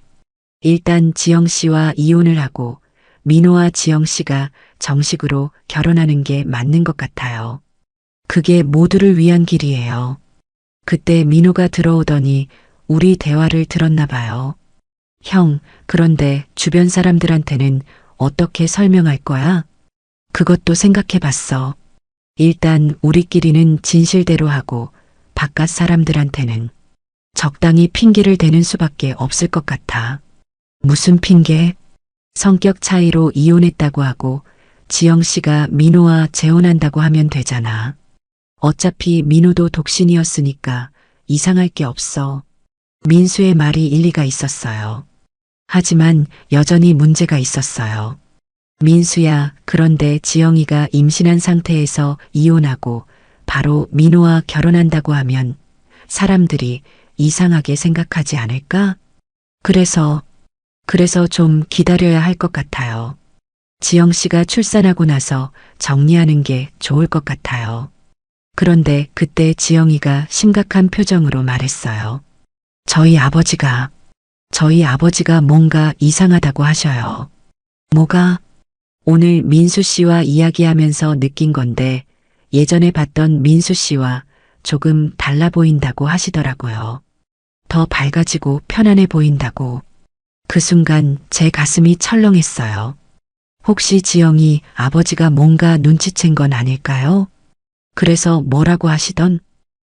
일단 지영 씨와 이혼을 하고 민호와 지영 씨가 정식으로 결혼하는 게 맞는 것 같아요. 그게 모두를 위한 길이에요. 그때 민호가 들어오더니 우리 대화를 들었나 봐요. 형, 그런데 주변 사람들한테는 어떻게 설명할 거야? 그것도 생각해 봤어. 일단 우리끼리는 진실대로 하고 바깥 사람들한테는 적당히 핑계를 대는 수밖에 없을 것 같아. 무슨 핑계? 성격 차이로 이혼했다고 하고 지영 씨가 민호와 재혼한다고 하면 되잖아. 어차피 민호도 독신이었으니까 이상할 게 없어. 민수의 말이 일리가 있었어요. 하지만 여전히 문제가 있었어요. 민수야, 그런데 지영이가 임신한 상태에서 이혼하고 바로 민호와 결혼한다고 하면 사람들이 이상하게 생각하지 않을까? 그래서 좀 기다려야 할 것 같아요. 지영 씨가 출산하고 나서 정리하는 게 좋을 것 같아요. 그런데 그때 지영이가 심각한 표정으로 말했어요. 저희 아버지가 뭔가 이상하다고 하셔요. 뭐가? 오늘 민수 씨와 이야기하면서 느낀 건데 예전에 봤던 민수 씨와 조금 달라 보인다고 하시더라고요. 더 밝아지고 편안해 보인다고. 그 순간 제 가슴이 철렁했어요. 혹시 지영이 아버지가 뭔가 눈치챈 건 아닐까요? 그래서 뭐라고 하시던?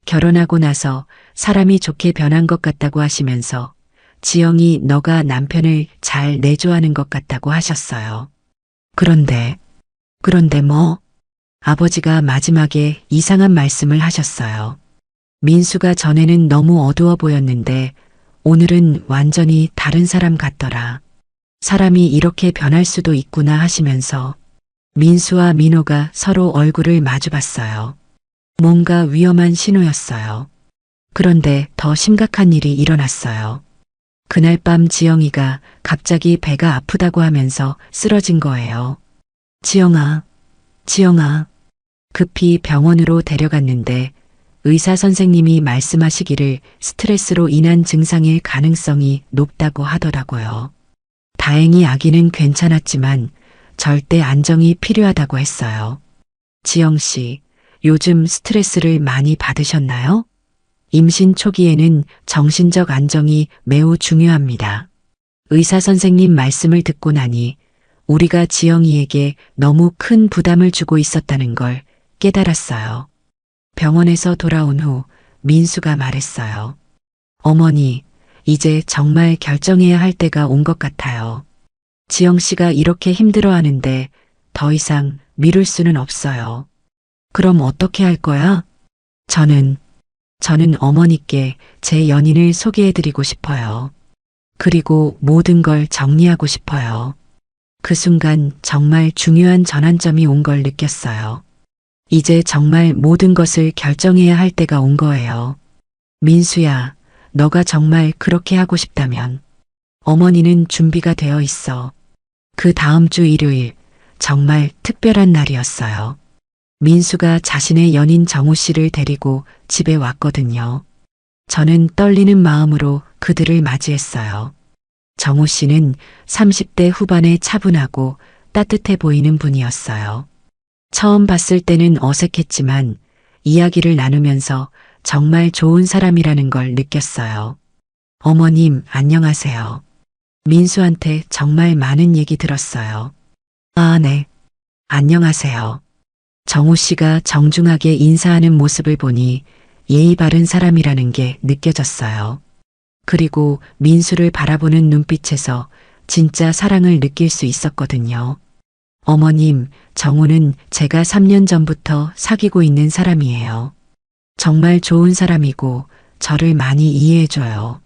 결혼하고 나서 사람이 좋게 변한 것 같다고 하시면서 지영이 너가 남편을 잘 내조하는 것 같다고 하셨어요. 그런데 뭐? 아버지가 마지막에 이상한 말씀을 하셨어요. 민수가 전에는 너무 어두워 보였는데 오늘은 완전히 다른 사람 같더라. 사람이 이렇게 변할 수도 있구나 하시면서 민수와 민호가 서로 얼굴을 마주봤어요. 뭔가 위험한 신호였어요. 그런데 더 심각한 일이 일어났어요. 그날 밤 지영이가 갑자기 배가 아프다고 하면서 쓰러진 거예요. 지영아. 급히 병원으로 데려갔는데 의사 선생님이 말씀하시기를 스트레스로 인한 증상일 가능성이 높다고 하더라고요. 다행히 아기는 괜찮았지만 절대 안정이 필요하다고 했어요. 지영 씨, 요즘 스트레스를 많이 받으셨나요? 임신 초기에는 정신적 안정이 매우 중요합니다. 의사 선생님 말씀을 듣고 나니 우리가 지영이에게 너무 큰 부담을 주고 있었다는 걸 깨달았어요. 병원에서 돌아온 후 민수가 말했어요. 어머니, 이제 정말 결정해야 할 때가 온 것 같아요. 지영 씨가 이렇게 힘들어하는데 더 이상 미룰 수는 없어요. 그럼 어떻게 할 거야? 저는 어머니께 제 연인을 소개해드리고 싶어요. 그리고 모든 걸 정리하고 싶어요. 그 순간 정말 중요한 전환점이 온 걸 느꼈어요. 이제 정말 모든 것을 결정해야 할 때가 온 거예요. 민수야, 너가 정말 그렇게 하고 싶다면 어머니는 준비가 되어 있어. 그 다음 주 일요일, 정말 특별한 날이었어요. 민수가 자신의 연인 정우 씨를 데리고 집에 왔거든요. 저는 떨리는 마음으로 그들을 맞이했어요. 정우 씨는 30대 후반에 차분하고 따뜻해 보이는 분이었어요. 처음 봤을 때는 어색했지만 이야기를 나누면서 정말 좋은 사람이라는 걸 느꼈어요. 어머님, 안녕하세요. 민수한테 정말 많은 얘기 들었어요. 아, 네. 안녕하세요. 정우 씨가 정중하게 인사하는 모습을 보니 예의 바른 사람이라는 게 느껴졌어요. 그리고 민수를 바라보는 눈빛에서 진짜 사랑을 느낄 수 있었거든요. 어머님, 정우는 제가 3년 전부터 사귀고 있는 사람이에요. 정말 좋은 사람이고 저를 많이 이해해줘요.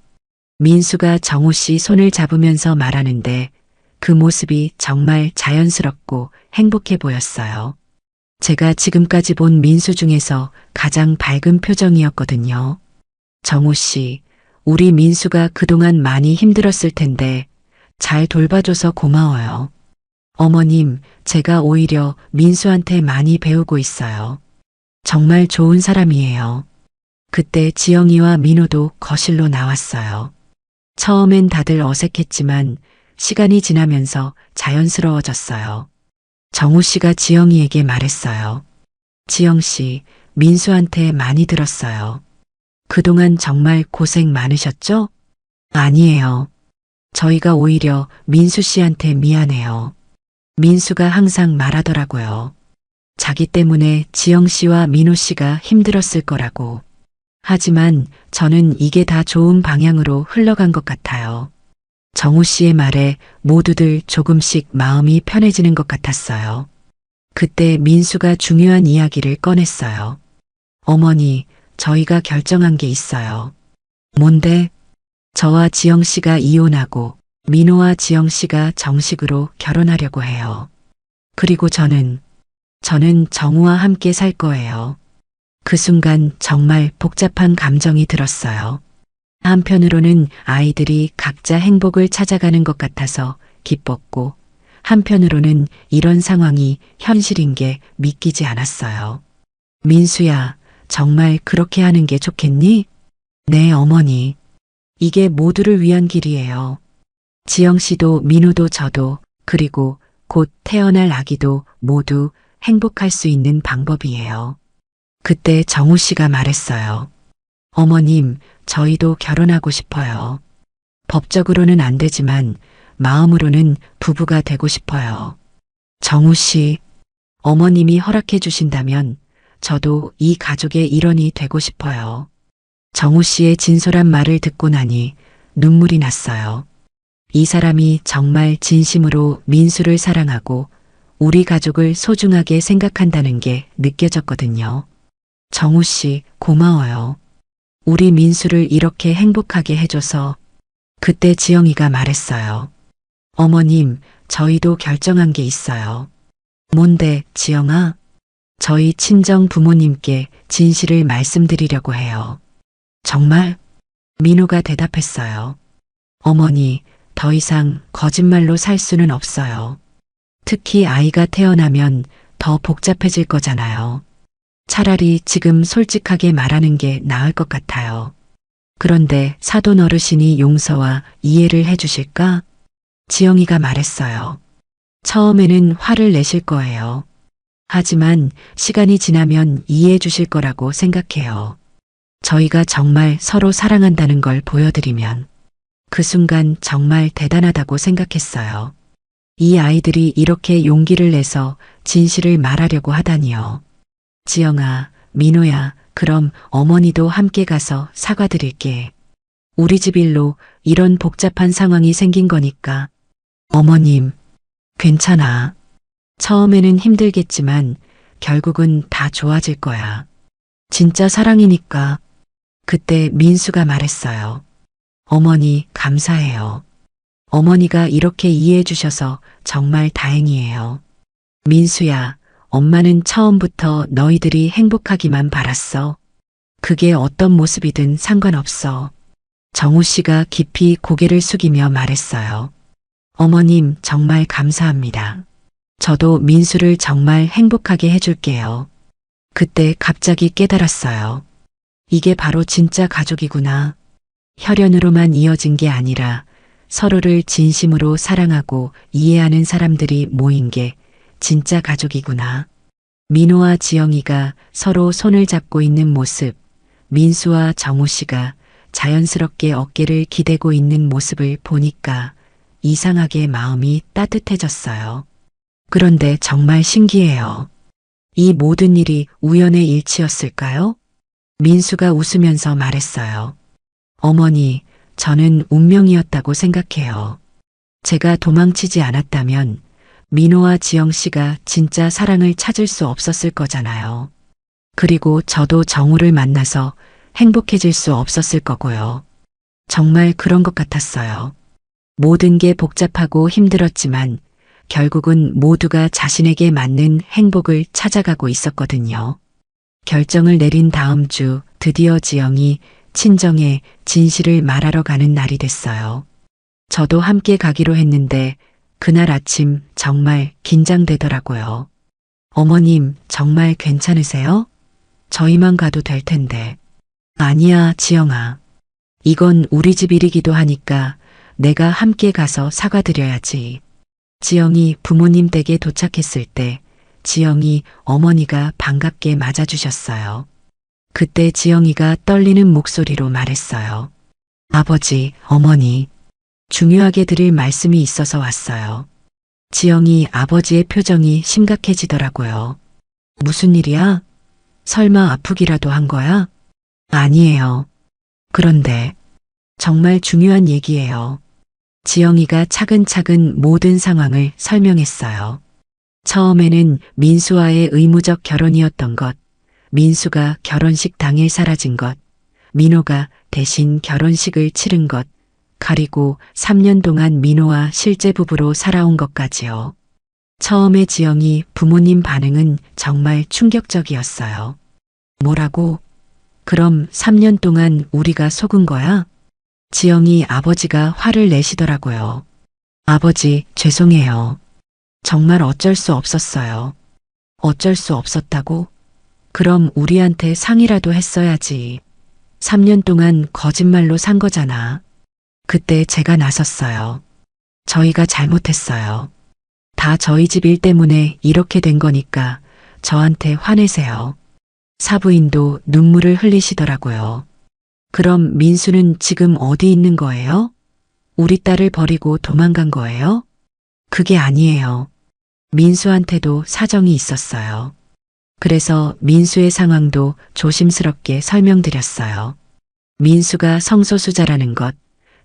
민수가 정우 씨 손을 잡으면서 말하는데 그 모습이 정말 자연스럽고 행복해 보였어요. 제가 지금까지 본 민수 중에서 가장 밝은 표정이었거든요. 정우 씨, 우리 민수가 그동안 많이 힘들었을 텐데 잘 돌봐줘서 고마워요. 어머님, 제가 오히려 민수한테 많이 배우고 있어요. 정말 좋은 사람이에요. 그때 지영이와 민호도 거실로 나왔어요. 처음엔 다들 어색했지만 시간이 지나면서 자연스러워졌어요. 정우 씨가 지영이에게 말했어요. 지영 씨, 민수한테 많이 들었어요. 그동안 정말 고생 많으셨죠? 아니에요. 저희가 오히려 민수 씨한테 미안해요. 민수가 항상 말하더라고요. 자기 때문에 지영 씨와 민호 씨가 힘들었을 거라고. 하지만 저는 이게 다 좋은 방향으로 흘러간 것 같아요. 정우 씨의 말에 모두들 조금씩 마음이 편해지는 것 같았어요. 그때 민수가 중요한 이야기를 꺼냈어요. 어머니, 저희가 결정한 게 있어요. 뭔데? 저와 지영 씨가 이혼하고 민호와 지영 씨가 정식으로 결혼하려고 해요. 그리고 저는 정우와 함께 살 거예요. 그 순간 정말 복잡한 감정이 들었어요. 한편으로는 아이들이 각자 행복을 찾아가는 것 같아서 기뻤고, 한편으로는 이런 상황이 현실인 게 믿기지 않았어요. 민수야, 정말 그렇게 하는 게 좋겠니? 네, 어머니. 이게 모두를 위한 길이에요. 지영 씨도 민호도 저도 그리고 곧 태어날 아기도 모두 행복할 수 있는 방법이에요. 그때 정우 씨가 말했어요. 어머님, 저희도 결혼하고 싶어요. 법적으로는 안 되지만 마음으로는 부부가 되고 싶어요. 정우 씨, 어머님이 허락해 주신다면 저도 이 가족의 일원이 되고 싶어요. 정우 씨의 진솔한 말을 듣고 나니 눈물이 났어요. 이 사람이 정말 진심으로 민수를 사랑하고 우리 가족을 소중하게 생각한다는 게 느껴졌거든요. 정우 씨, 고마워요. 우리 민수를 이렇게 행복하게 해줘서. 그때 지영이가 말했어요. 어머님, 저희도 결정한 게 있어요. 뭔데, 지영아? 저희 친정 부모님께 진실을 말씀드리려고 해요. 정말? 민호가 대답했어요. 어머니, 더 이상 거짓말로 살 수는 없어요. 특히 아이가 태어나면 더 복잡해질 거잖아요. 차라리 지금 솔직하게 말하는 게 나을 것 같아요. 그런데 사돈 어르신이 용서와 이해를 해주실까? 지영이가 말했어요. 처음에는 화를 내실 거예요. 하지만 시간이 지나면 이해해 주실 거라고 생각해요. 저희가 정말 서로 사랑한다는 걸 보여드리면. 그 순간 정말 대단하다고 생각했어요. 이 아이들이 이렇게 용기를 내서 진실을 말하려고 하다니요. 지영아, 민호야, 그럼 어머니도 함께 가서 사과드릴게. 우리 집 일로 이런 복잡한 상황이 생긴 거니까. 어머님, 괜찮아. 처음에는 힘들겠지만 결국은 다 좋아질 거야. 진짜 사랑이니까. 그때 민수가 말했어요. 어머니, 감사해요. 어머니가 이렇게 이해해 주셔서 정말 다행이에요. 민수야, 엄마는 처음부터 너희들이 행복하기만 바랐어. 그게 어떤 모습이든 상관없어. 정우 씨가 깊이 고개를 숙이며 말했어요. 어머님, 정말 감사합니다. 저도 민수를 정말 행복하게 해줄게요. 그때 갑자기 깨달았어요. 이게 바로 진짜 가족이구나. 혈연으로만 이어진 게 아니라 서로를 진심으로 사랑하고 이해하는 사람들이 모인 게 진짜 가족이구나. 민호와 지영이가 서로 손을 잡고 있는 모습, 민수와 정우 씨가 자연스럽게 어깨를 기대고 있는 모습을 보니까 이상하게 마음이 따뜻해졌어요. 그런데 정말 신기해요. 이 모든 일이 우연의 일치였을까요? 민수가 웃으면서 말했어요. 어머니, 저는 운명이었다고 생각해요. 제가 도망치지 않았다면 민호와 지영 씨가 진짜 사랑을 찾을 수 없었을 거잖아요. 그리고 저도 정우를 만나서 행복해질 수 없었을 거고요. 정말 그런 것 같았어요. 모든 게 복잡하고 힘들었지만 결국은 모두가 자신에게 맞는 행복을 찾아가고 있었거든요. 결정을 내린 다음 주 드디어 지영이 친정에 진실을 말하러 가는 날이 됐어요. 저도 함께 가기로 했는데 그날 아침 정말 긴장되더라고요. 어머님, 정말 괜찮으세요? 저희만 가도 될 텐데. 아니야, 지영아. 이건 우리 집 일이기도 하니까 내가 함께 가서 사과드려야지. 지영이 부모님 댁에 도착했을 때 지영이 어머니가 반갑게 맞아주셨어요. 그때 지영이가 떨리는 목소리로 말했어요. 아버지, 어머니, 중요하게 드릴 말씀이 있어서 왔어요. 지영이 아버지의 표정이 심각해지더라고요. 무슨 일이야? 설마 아프기라도 한 거야? 아니에요. 그런데 정말 중요한 얘기예요. 지영이가 차근차근 모든 상황을 설명했어요. 처음에는 민수와의 의무적 결혼이었던 것, 민수가 결혼식 당일 사라진 것, 민호가 대신 결혼식을 치른 것, 그리고 3년 동안 민호와 실제 부부로 살아온 것까지요. 처음에 지영이 부모님 반응은 정말 충격적이었어요. 뭐라고? 그럼 3년 동안 우리가 속은 거야? 지영이 아버지가 화를 내시더라고요. 아버지, 죄송해요. 정말 어쩔 수 없었어요. 어쩔 수 없었다고? 그럼 우리한테 상의라도 했어야지. 3년 동안 거짓말로 산 거잖아. 그때 제가 나섰어요. 저희가 잘못했어요. 다 저희 집 일 때문에 이렇게 된 거니까 저한테 화내세요. 사부인도 눈물을 흘리시더라고요. 그럼 민수는 지금 어디 있는 거예요? 우리 딸을 버리고 도망간 거예요? 그게 아니에요. 민수한테도 사정이 있었어요. 그래서 민수의 상황도 조심스럽게 설명드렸어요. 민수가 성소수자라는 것,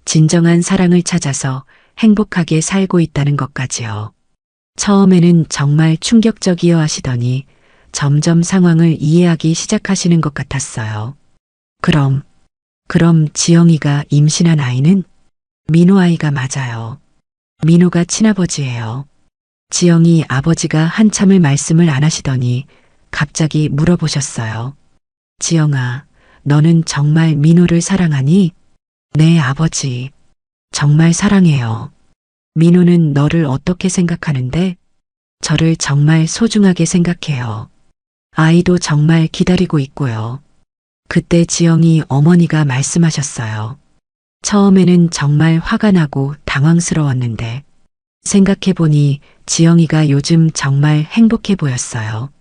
진정한 사랑을 찾아서 행복하게 살고 있다는 것까지요. 처음에는 정말 충격적이어 하시더니 점점 상황을 이해하기 시작하시는 것 같았어요. 그럼 지영이가 임신한 아이는? 민호 아이가 맞아요. 민호가 친아버지예요. 지영이 아버지가 한참을 말씀을 안 하시더니 갑자기 물어보셨어요. 지영아, 너는 정말 민호를 사랑하니? 네, 아버지. 정말 사랑해요. 민호는 너를 어떻게 생각하는데? 저를 정말 소중하게 생각해요. 아이도 정말 기다리고 있고요. 그때 지영이 어머니가 말씀하셨어요. 처음에는 정말 화가 나고 당황스러웠는데 생각해보니 지영이가 요즘 정말 행복해 보였어요.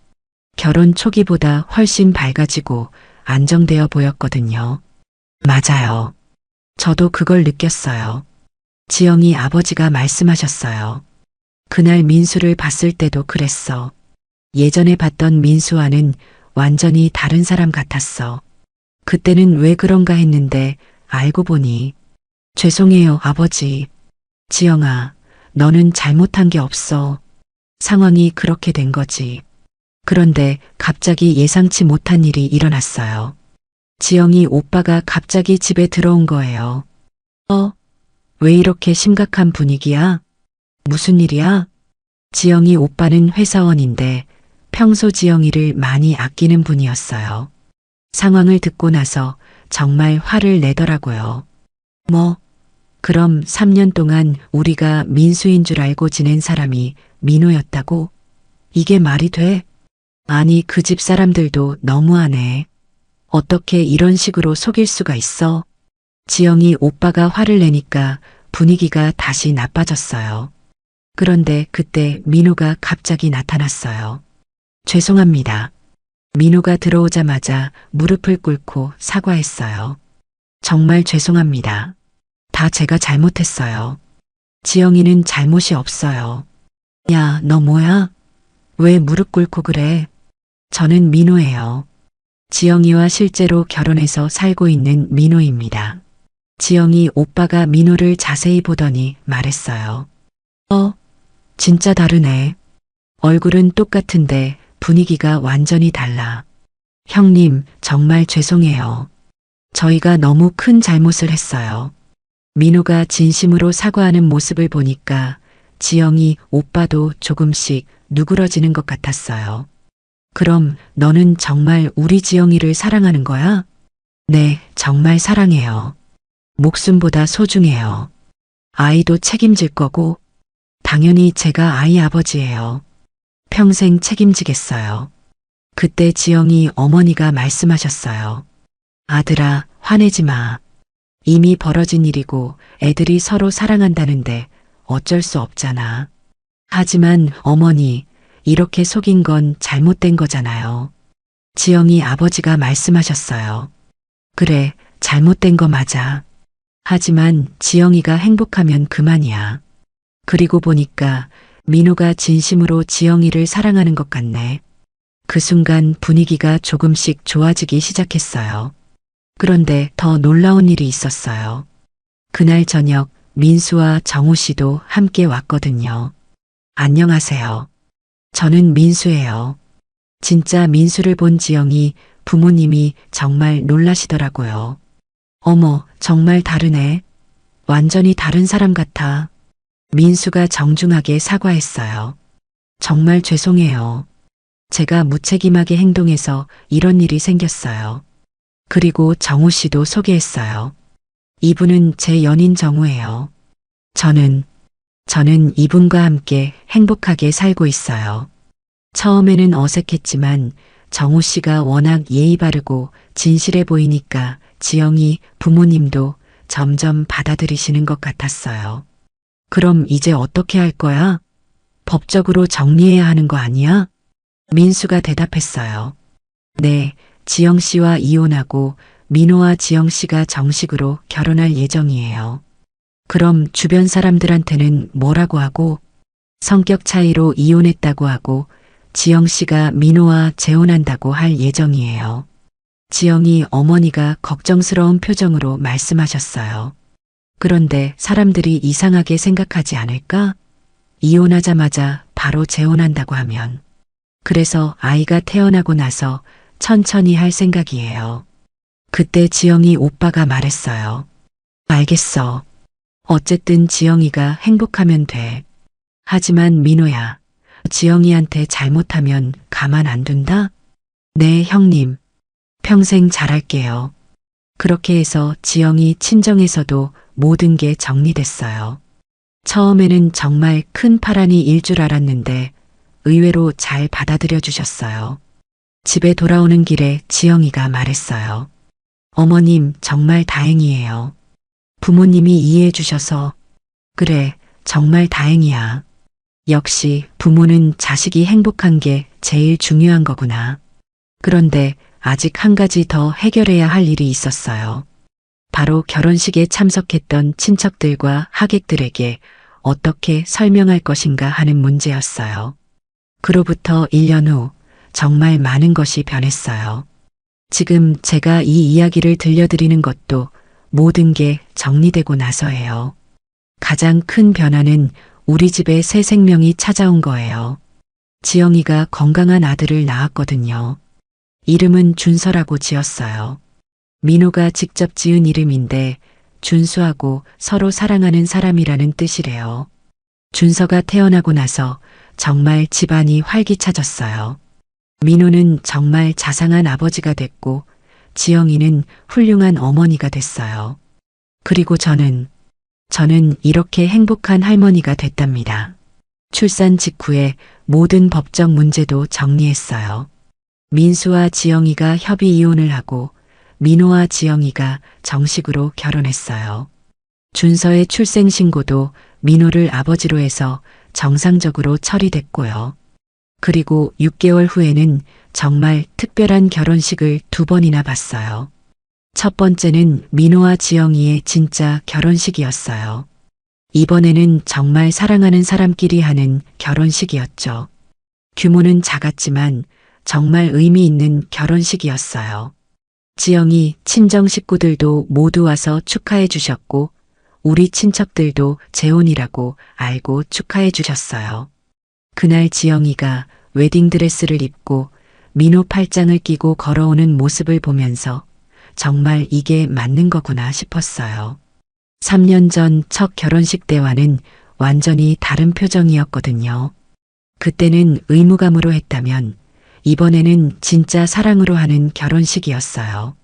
결혼 초기보다 훨씬 밝아지고 안정되어 보였거든요. 맞아요. 저도 그걸 느꼈어요. 지영이 아버지가 말씀하셨어요. 그날 민수를 봤을 때도 그랬어. 예전에 봤던 민수와는 완전히 다른 사람 같았어. 그때는 왜 그런가 했는데 알고 보니 죄송해요, 아버지. 지영아, 너는 잘못한 게 없어. 상황이 그렇게 된 거지. 그런데 갑자기 예상치 못한 일이 일어났어요. 지영이 오빠가 갑자기 집에 들어온 거예요. 왜 이렇게 심각한 분위기야? 무슨 일이야? 지영이 오빠는 회사원인데 평소 지영이를 많이 아끼는 분이었어요. 상황을 듣고 나서 정말 화를 내더라고요. 뭐, 그럼 3년 동안 우리가 민수인 줄 알고 지낸 사람이 민호였다고? 이게 말이 돼? 아니, 그 집 사람들도 너무하네. 어떻게 이런 식으로 속일 수가 있어? 지영이 오빠가 화를 내니까 분위기가 다시 나빠졌어요. 그런데 그때 민호가 갑자기 나타났어요. 죄송합니다. 민호가 들어오자마자 무릎을 꿇고 사과했어요. 정말 죄송합니다. 다 제가 잘못했어요. 지영이는 잘못이 없어요. 야, 너 뭐야? 왜 무릎 꿇고 그래? 저는 민호예요. 지영이와 실제로 결혼해서 살고 있는 민호입니다. 지영이 오빠가 민호를 자세히 보더니 말했어요. 진짜 다르네. 얼굴은 똑같은데 분위기가 완전히 달라. 형님, 정말 죄송해요. 저희가 너무 큰 잘못을 했어요. 민호가 진심으로 사과하는 모습을 보니까 지영이 오빠도 조금씩 누그러지는 것 같았어요. 그럼 너는 정말 우리 지영이를 사랑하는 거야? 네, 정말 사랑해요. 목숨보다 소중해요. 아이도 책임질 거고, 당연히 제가 아이 아버지예요. 평생 책임지겠어요. 그때 지영이 어머니가 말씀하셨어요. 아들아, 화내지 마. 이미 벌어진 일이고 애들이 서로 사랑한다는데 어쩔 수 없잖아. 하지만 어머니, 이렇게 속인 건 잘못된 거잖아요. 지영이 아버지가 말씀하셨어요. 그래, 잘못된 거 맞아. 하지만 지영이가 행복하면 그만이야. 그리고 보니까 민호가 진심으로 지영이를 사랑하는 것 같네. 그 순간 분위기가 조금씩 좋아지기 시작했어요. 그런데 더 놀라운 일이 있었어요. 그날 저녁 민수와 정우 씨도 함께 왔거든요. 안녕하세요. 저는 민수예요. 진짜 민수를 본 지영이 부모님이 정말 놀라시더라고요. 어머, 정말 다르네. 완전히 다른 사람 같아. 민수가 정중하게 사과했어요. 정말 죄송해요. 제가 무책임하게 행동해서 이런 일이 생겼어요. 그리고 정우 씨도 소개했어요. 이분은 제 연인 정우예요. 저는 이분과 함께 행복하게 살고 있어요. 처음에는 어색했지만 정우 씨가 워낙 예의 바르고 진실해 보이니까 지영이 부모님도 점점 받아들이시는 것 같았어요. 그럼 이제 어떻게 할 거야? 법적으로 정리해야 하는 거 아니야? 민수가 대답했어요. 네, 지영 씨와 이혼하고 민호와 지영 씨가 정식으로 결혼할 예정이에요. 그럼 주변 사람들한테는 뭐라고 하고? 성격 차이로 이혼했다고 하고 지영 씨가 민호와 재혼한다고 할 예정이에요. 지영이 어머니가 걱정스러운 표정으로 말씀하셨어요. 그런데 사람들이 이상하게 생각하지 않을까? 이혼하자마자 바로 재혼한다고 하면. 그래서 아이가 태어나고 나서 천천히 할 생각이에요. 그때 지영이 오빠가 말했어요. 알겠어. 어쨌든 지영이가 행복하면 돼. 하지만 민호야, 지영이한테 잘못하면 가만 안 둔다? 네, 형님. 평생 잘할게요. 그렇게 해서 지영이 친정에서도 모든 게 정리됐어요. 처음에는 정말 큰 파란이 일 줄 알았는데 의외로 잘 받아들여 주셨어요. 집에 돌아오는 길에 지영이가 말했어요. 어머님, 정말 다행이에요. 부모님이 이해해 주셔서. 그래, 정말 다행이야. 역시 부모는 자식이 행복한 게 제일 중요한 거구나. 그런데 아직 한 가지 더 해결해야 할 일이 있었어요. 바로 결혼식에 참석했던 친척들과 하객들에게 어떻게 설명할 것인가 하는 문제였어요. 그로부터 1년 후 정말 많은 것이 변했어요. 지금 제가 이 이야기를 들려드리는 것도 모든 게 정리되고 나서예요. 가장 큰 변화는 우리 집에 새 생명이 찾아온 거예요. 지영이가 건강한 아들을 낳았거든요. 이름은 준서라고 지었어요. 민호가 직접 지은 이름인데 준수하고 서로 사랑하는 사람이라는 뜻이래요. 준서가 태어나고 나서 정말 집안이 활기차졌어요. 민호는 정말 자상한 아버지가 됐고 지영이는 훌륭한 어머니가 됐어요. 그리고 저는 이렇게 행복한 할머니가 됐답니다. 출산 직후에 모든 법적 문제도 정리했어요. 민수와 지영이가 협의 이혼을 하고 민호와 지영이가 정식으로 결혼했어요. 준서의 출생신고도 민호를 아버지로 해서 정상적으로 처리됐고요. 그리고 6개월 후에는 정말 특별한 결혼식을 2번이나 봤어요. 첫 번째는 민호와 지영이의 진짜 결혼식이었어요. 이번에는 정말 사랑하는 사람끼리 하는 결혼식이었죠. 규모는 작았지만 정말 의미 있는 결혼식이었어요. 지영이 친정 식구들도 모두 와서 축하해 주셨고 우리 친척들도 재혼이라고 알고 축하해 주셨어요. 그날 지영이가 웨딩드레스를 입고 민호 팔짱을 끼고 걸어오는 모습을 보면서 정말 이게 맞는 거구나 싶었어요. 3년 전 첫 결혼식 때와는 완전히 다른 표정이었거든요. 그때는 의무감으로 했다면 이번에는 진짜 사랑으로 하는 결혼식이었어요.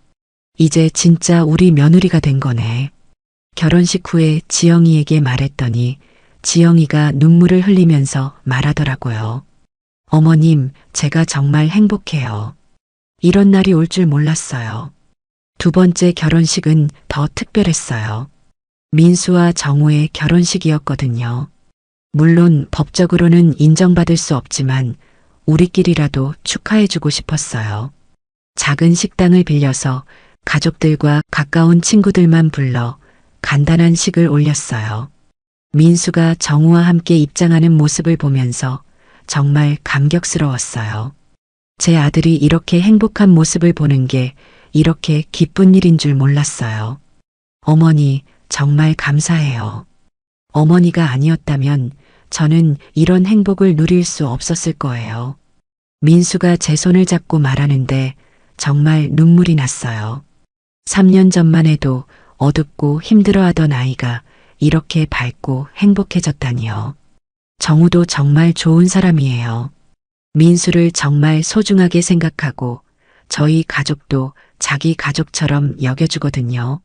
이제 진짜 우리 며느리가 된 거네. 결혼식 후에 지영이에게 말했더니 지영이가 눈물을 흘리면서 말하더라고요. 어머님, 제가 정말 행복해요. 이런 날이 올 줄 몰랐어요. 2번째 결혼식은 더 특별했어요. 민수와 정우의 결혼식이었거든요. 물론 법적으로는 인정받을 수 없지만 우리끼리라도 축하해주고 싶었어요. 작은 식당을 빌려서 가족들과 가까운 친구들만 불러 간단한 식을 올렸어요. 민수가 정우와 함께 입장하는 모습을 보면서 정말 감격스러웠어요. 제 아들이 이렇게 행복한 모습을 보는 게 이렇게 기쁜 일인 줄 몰랐어요. 어머니, 정말 감사해요. 어머니가 아니었다면 저는 이런 행복을 누릴 수 없었을 거예요. 민수가 제 손을 잡고 말하는데 정말 눈물이 났어요. 3년 전만 해도 어둡고 힘들어하던 아이가 이렇게 밝고 행복해졌다니요. 정우도 정말 좋은 사람이에요. 민수를 정말 소중하게 생각하고 저희 가족도 자기 가족처럼 여겨주거든요.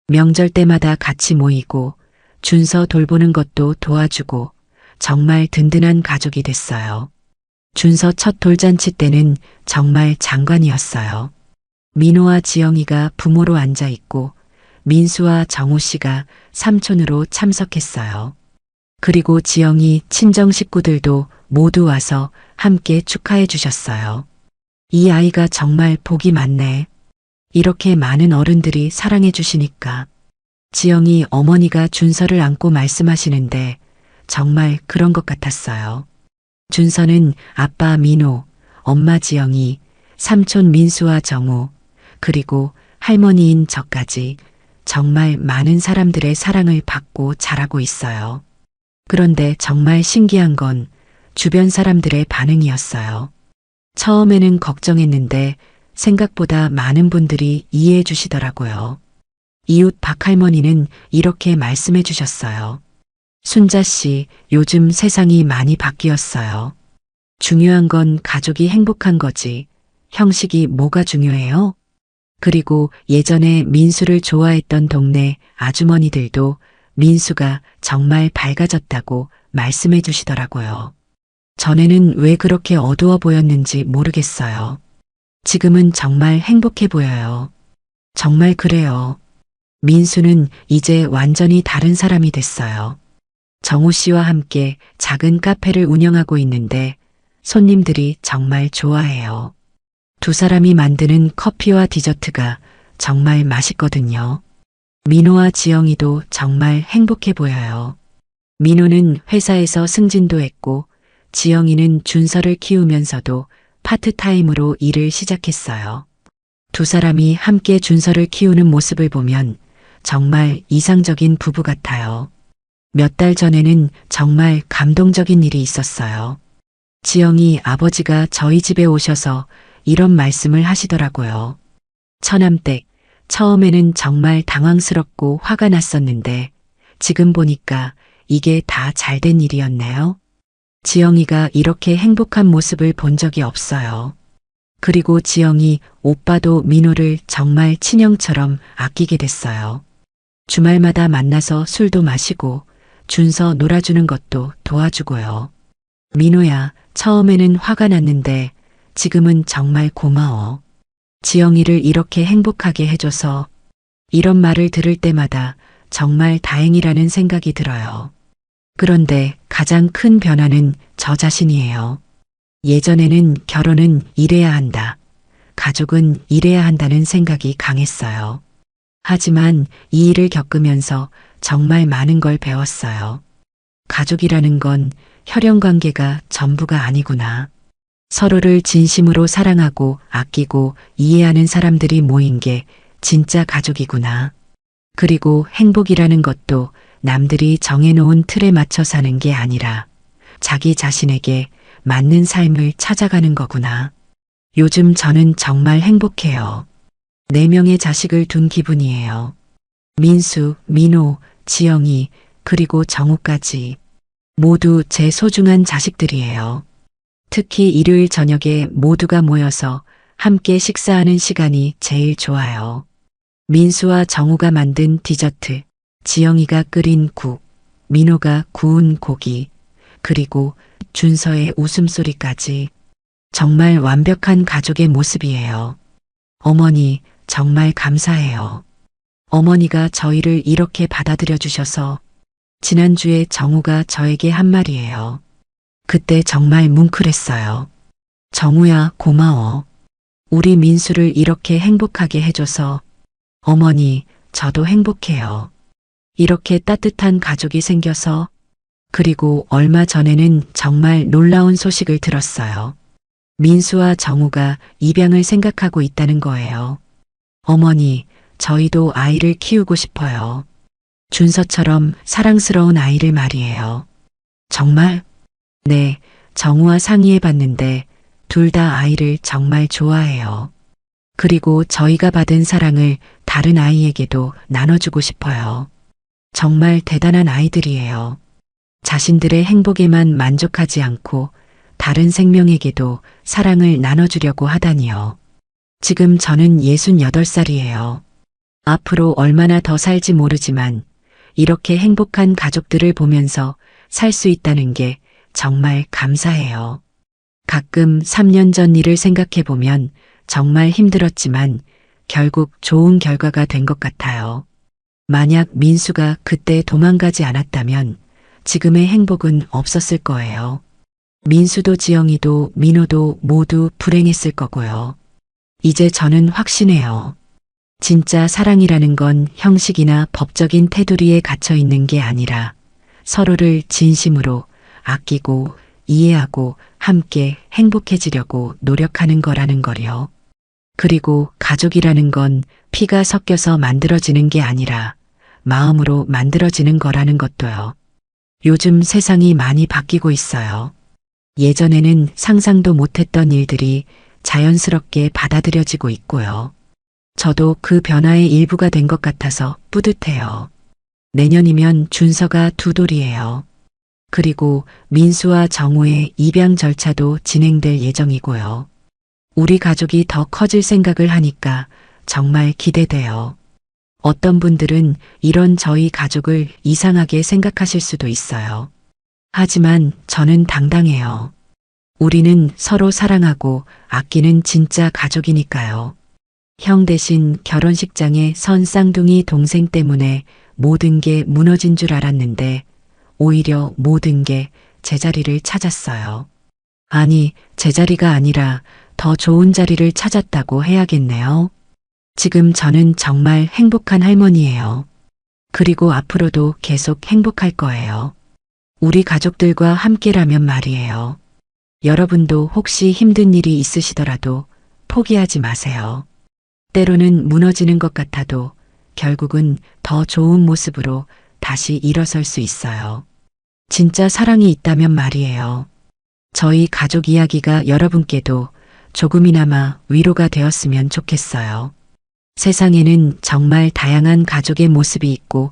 명절 때마다 같이 모이고 준서 돌보는 것도 도와주고 정말 든든한 가족이 됐어요. 준서 첫 돌잔치 때는 정말 장관이었어요. 민호와 지영이가 부모로 앉아 있고 민수와 정우 씨가 삼촌으로 참석했어요. 그리고 지영이 친정 식구들도 모두 와서 함께 축하해 주셨어요. 이 아이가 정말 복이 많네. 이렇게 많은 어른들이 사랑해 주시니까. 지영이 어머니가 준서를 안고 말씀하시는데 정말 그런 것 같았어요. 준서는 아빠 민호, 엄마 지영이, 삼촌 민수와 정우, 그리고 할머니인 저까지 정말 많은 사람들의 사랑을 받고 자라고 있어요. 그런데 정말 신기한 건 주변 사람들의 반응이었어요. 처음에는 걱정했는데 생각보다 많은 분들이 이해해 주시더라고요. 이웃 박할머니는 이렇게 말씀해 주셨어요. 순자 씨, 요즘 세상이 많이 바뀌었어요. 중요한 건 가족이 행복한 거지. 형식이 뭐가 중요해요? 그리고 예전에 민수를 좋아했던 동네 아주머니들도 민수가 정말 밝아졌다고 말씀해 주시더라고요. 전에는 왜 그렇게 어두워 보였는지 모르겠어요. 지금은 정말 행복해 보여요. 정말 그래요. 민수는 이제 완전히 다른 사람이 됐어요. 정우 씨와 함께 작은 카페를 운영하고 있는데 손님들이 정말 좋아해요. 두 사람이 만드는 커피와 디저트가 정말 맛있거든요. 민호와 지영이도 정말 행복해 보여요. 민호는 회사에서 승진도 했고 지영이는 준서를 키우면서도 파트타임으로 일을 시작했어요. 두 사람이 함께 준서를 키우는 모습을 보면 정말 이상적인 부부 같아요. 몇 달 전에는 정말 감동적인 일이 있었어요. 지영이 아버지가 저희 집에 오셔서 이런 말씀을 하시더라고요. 처남댁, 처음에는 정말 당황스럽고 화가 났었는데 지금 보니까 이게 다 잘된 일이었네요. 지영이가 이렇게 행복한 모습을 본 적이 없어요. 그리고 지영이 오빠도 민호를 정말 친형처럼 아끼게 됐어요. 주말마다 만나서 술도 마시고 준서 놀아주는 것도 도와주고요. 민호야, 처음에는 화가 났는데 지금은 정말 고마워. 지영이를 이렇게 행복하게 해줘서 이런 말을 들을 때마다 정말 다행이라는 생각이 들어요. 그런데 가장 큰 변화는 저 자신이에요. 예전에는 결혼은 이래야 한다. 가족은 이래야 한다는 생각이 강했어요. 하지만 이 일을 겪으면서 정말 많은 걸 배웠어요. 가족이라는 건 혈연 관계가 전부가 아니구나. 서로를 진심으로 사랑하고 아끼고 이해하는 사람들이 모인 게 진짜 가족이구나. 그리고 행복이라는 것도 남들이 정해놓은 틀에 맞춰 사는 게 아니라 자기 자신에게 맞는 삶을 찾아가는 거구나. 요즘 저는 정말 행복해요. 4명의 자식을 둔 기분이에요. 민수, 민호, 지영이, 그리고 정우까지. 모두 제 소중한 자식들이에요. 특히 일요일 저녁에 모두가 모여서 함께 식사하는 시간이 제일 좋아요. 민수와 정우가 만든 디저트, 지영이가 끓인 국, 민호가 구운 고기, 그리고 준서의 웃음소리까지. 정말 완벽한 가족의 모습이에요. 어머니, 정말 감사해요. 어머니가 저희를 이렇게 받아들여 주셔서. 지난주에 정우가 저에게 한 말이에요. 그때 정말 뭉클했어요. 정우야, 고마워. 우리 민수를 이렇게 행복하게 해줘서. 어머니, 저도 행복해요. 이렇게 따뜻한 가족이 생겨서. 그리고 얼마 전에는 정말 놀라운 소식을 들었어요. 민수와 정우가 입양을 생각하고 있다는 거예요. 어머니, 저희도 아이를 키우고 싶어요. 준서처럼 사랑스러운 아이를 말이에요. 정말? 네, 정우와 상의해 봤는데 둘 다 아이를 정말 좋아해요. 그리고 저희가 받은 사랑을 다른 아이에게도 나눠주고 싶어요. 정말 대단한 아이들이에요. 자신들의 행복에만 만족하지 않고 다른 생명에게도 사랑을 나눠주려고 하다니요. 지금 저는 68살이에요. 앞으로 얼마나 더 살지 모르지만 이렇게 행복한 가족들을 보면서 살 수 있다는 게 정말 감사해요. 가끔 3년 전 일을 생각해 보면 정말 힘들었지만 결국 좋은 결과가 된 것 같아요. 만약 민수가 그때 도망가지 않았다면 지금의 행복은 없었을 거예요. 민수도 지영이도 민호도 모두 불행했을 거고요. 이제 저는 확신해요. 진짜 사랑이라는 건 형식이나 법적인 테두리에 갇혀 있는 게 아니라 서로를 진심으로 아끼고 이해하고 함께 행복해지려고 노력하는 거라는 거요. 그리고 가족이라는 건 피가 섞여서 만들어지는 게 아니라 마음으로 만들어지는 거라는 것도요. 요즘 세상이 많이 바뀌고 있어요. 예전에는 상상도 못했던 일들이 자연스럽게 받아들여지고 있고요. 저도 그 변화의 일부가 된 것 같아서 뿌듯해요. 내년이면 준서가 2돌이에요. 그리고 민수와 정우의 입양 절차도 진행될 예정이고요. 우리 가족이 더 커질 생각을 하니까 정말 기대돼요. 어떤 분들은 이런 저희 가족을 이상하게 생각하실 수도 있어요. 하지만 저는 당당해요. 우리는 서로 사랑하고 아끼는 진짜 가족이니까요. 형 대신 결혼식장에 선 쌍둥이 동생 때문에 모든 게 무너진 줄 알았는데 오히려 모든 게 제자리를 찾았어요. 아니, 제자리가 아니라 더 좋은 자리를 찾았다고 해야겠네요. 지금 저는 정말 행복한 할머니예요. 그리고 앞으로도 계속 행복할 거예요. 우리 가족들과 함께라면 말이에요. 여러분도 혹시 힘든 일이 있으시더라도 포기하지 마세요. 때로는 무너지는 것 같아도 결국은 더 좋은 모습으로 다시 일어설 수 있어요. 진짜 사랑이 있다면 말이에요. 저희 가족 이야기가 여러분께도 조금이나마 위로가 되었으면 좋겠어요. 세상에는 정말 다양한 가족의 모습이 있고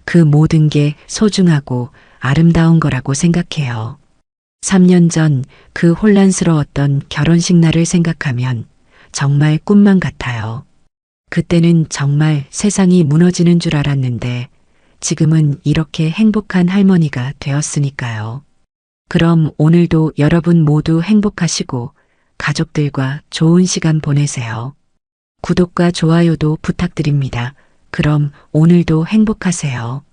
그 모든 게 소중하고 아름다운 거라고 생각해요. 3년 전 그 혼란스러웠던 결혼식 날을 생각하면 정말 꿈만 같아요. 그때는 정말 세상이 무너지는 줄 알았는데 지금은 이렇게 행복한 할머니가 되었으니까요. 그럼 오늘도 여러분 모두 행복하시고 가족들과 좋은 시간 보내세요. 구독과 좋아요도 부탁드립니다. 그럼 오늘도 행복하세요.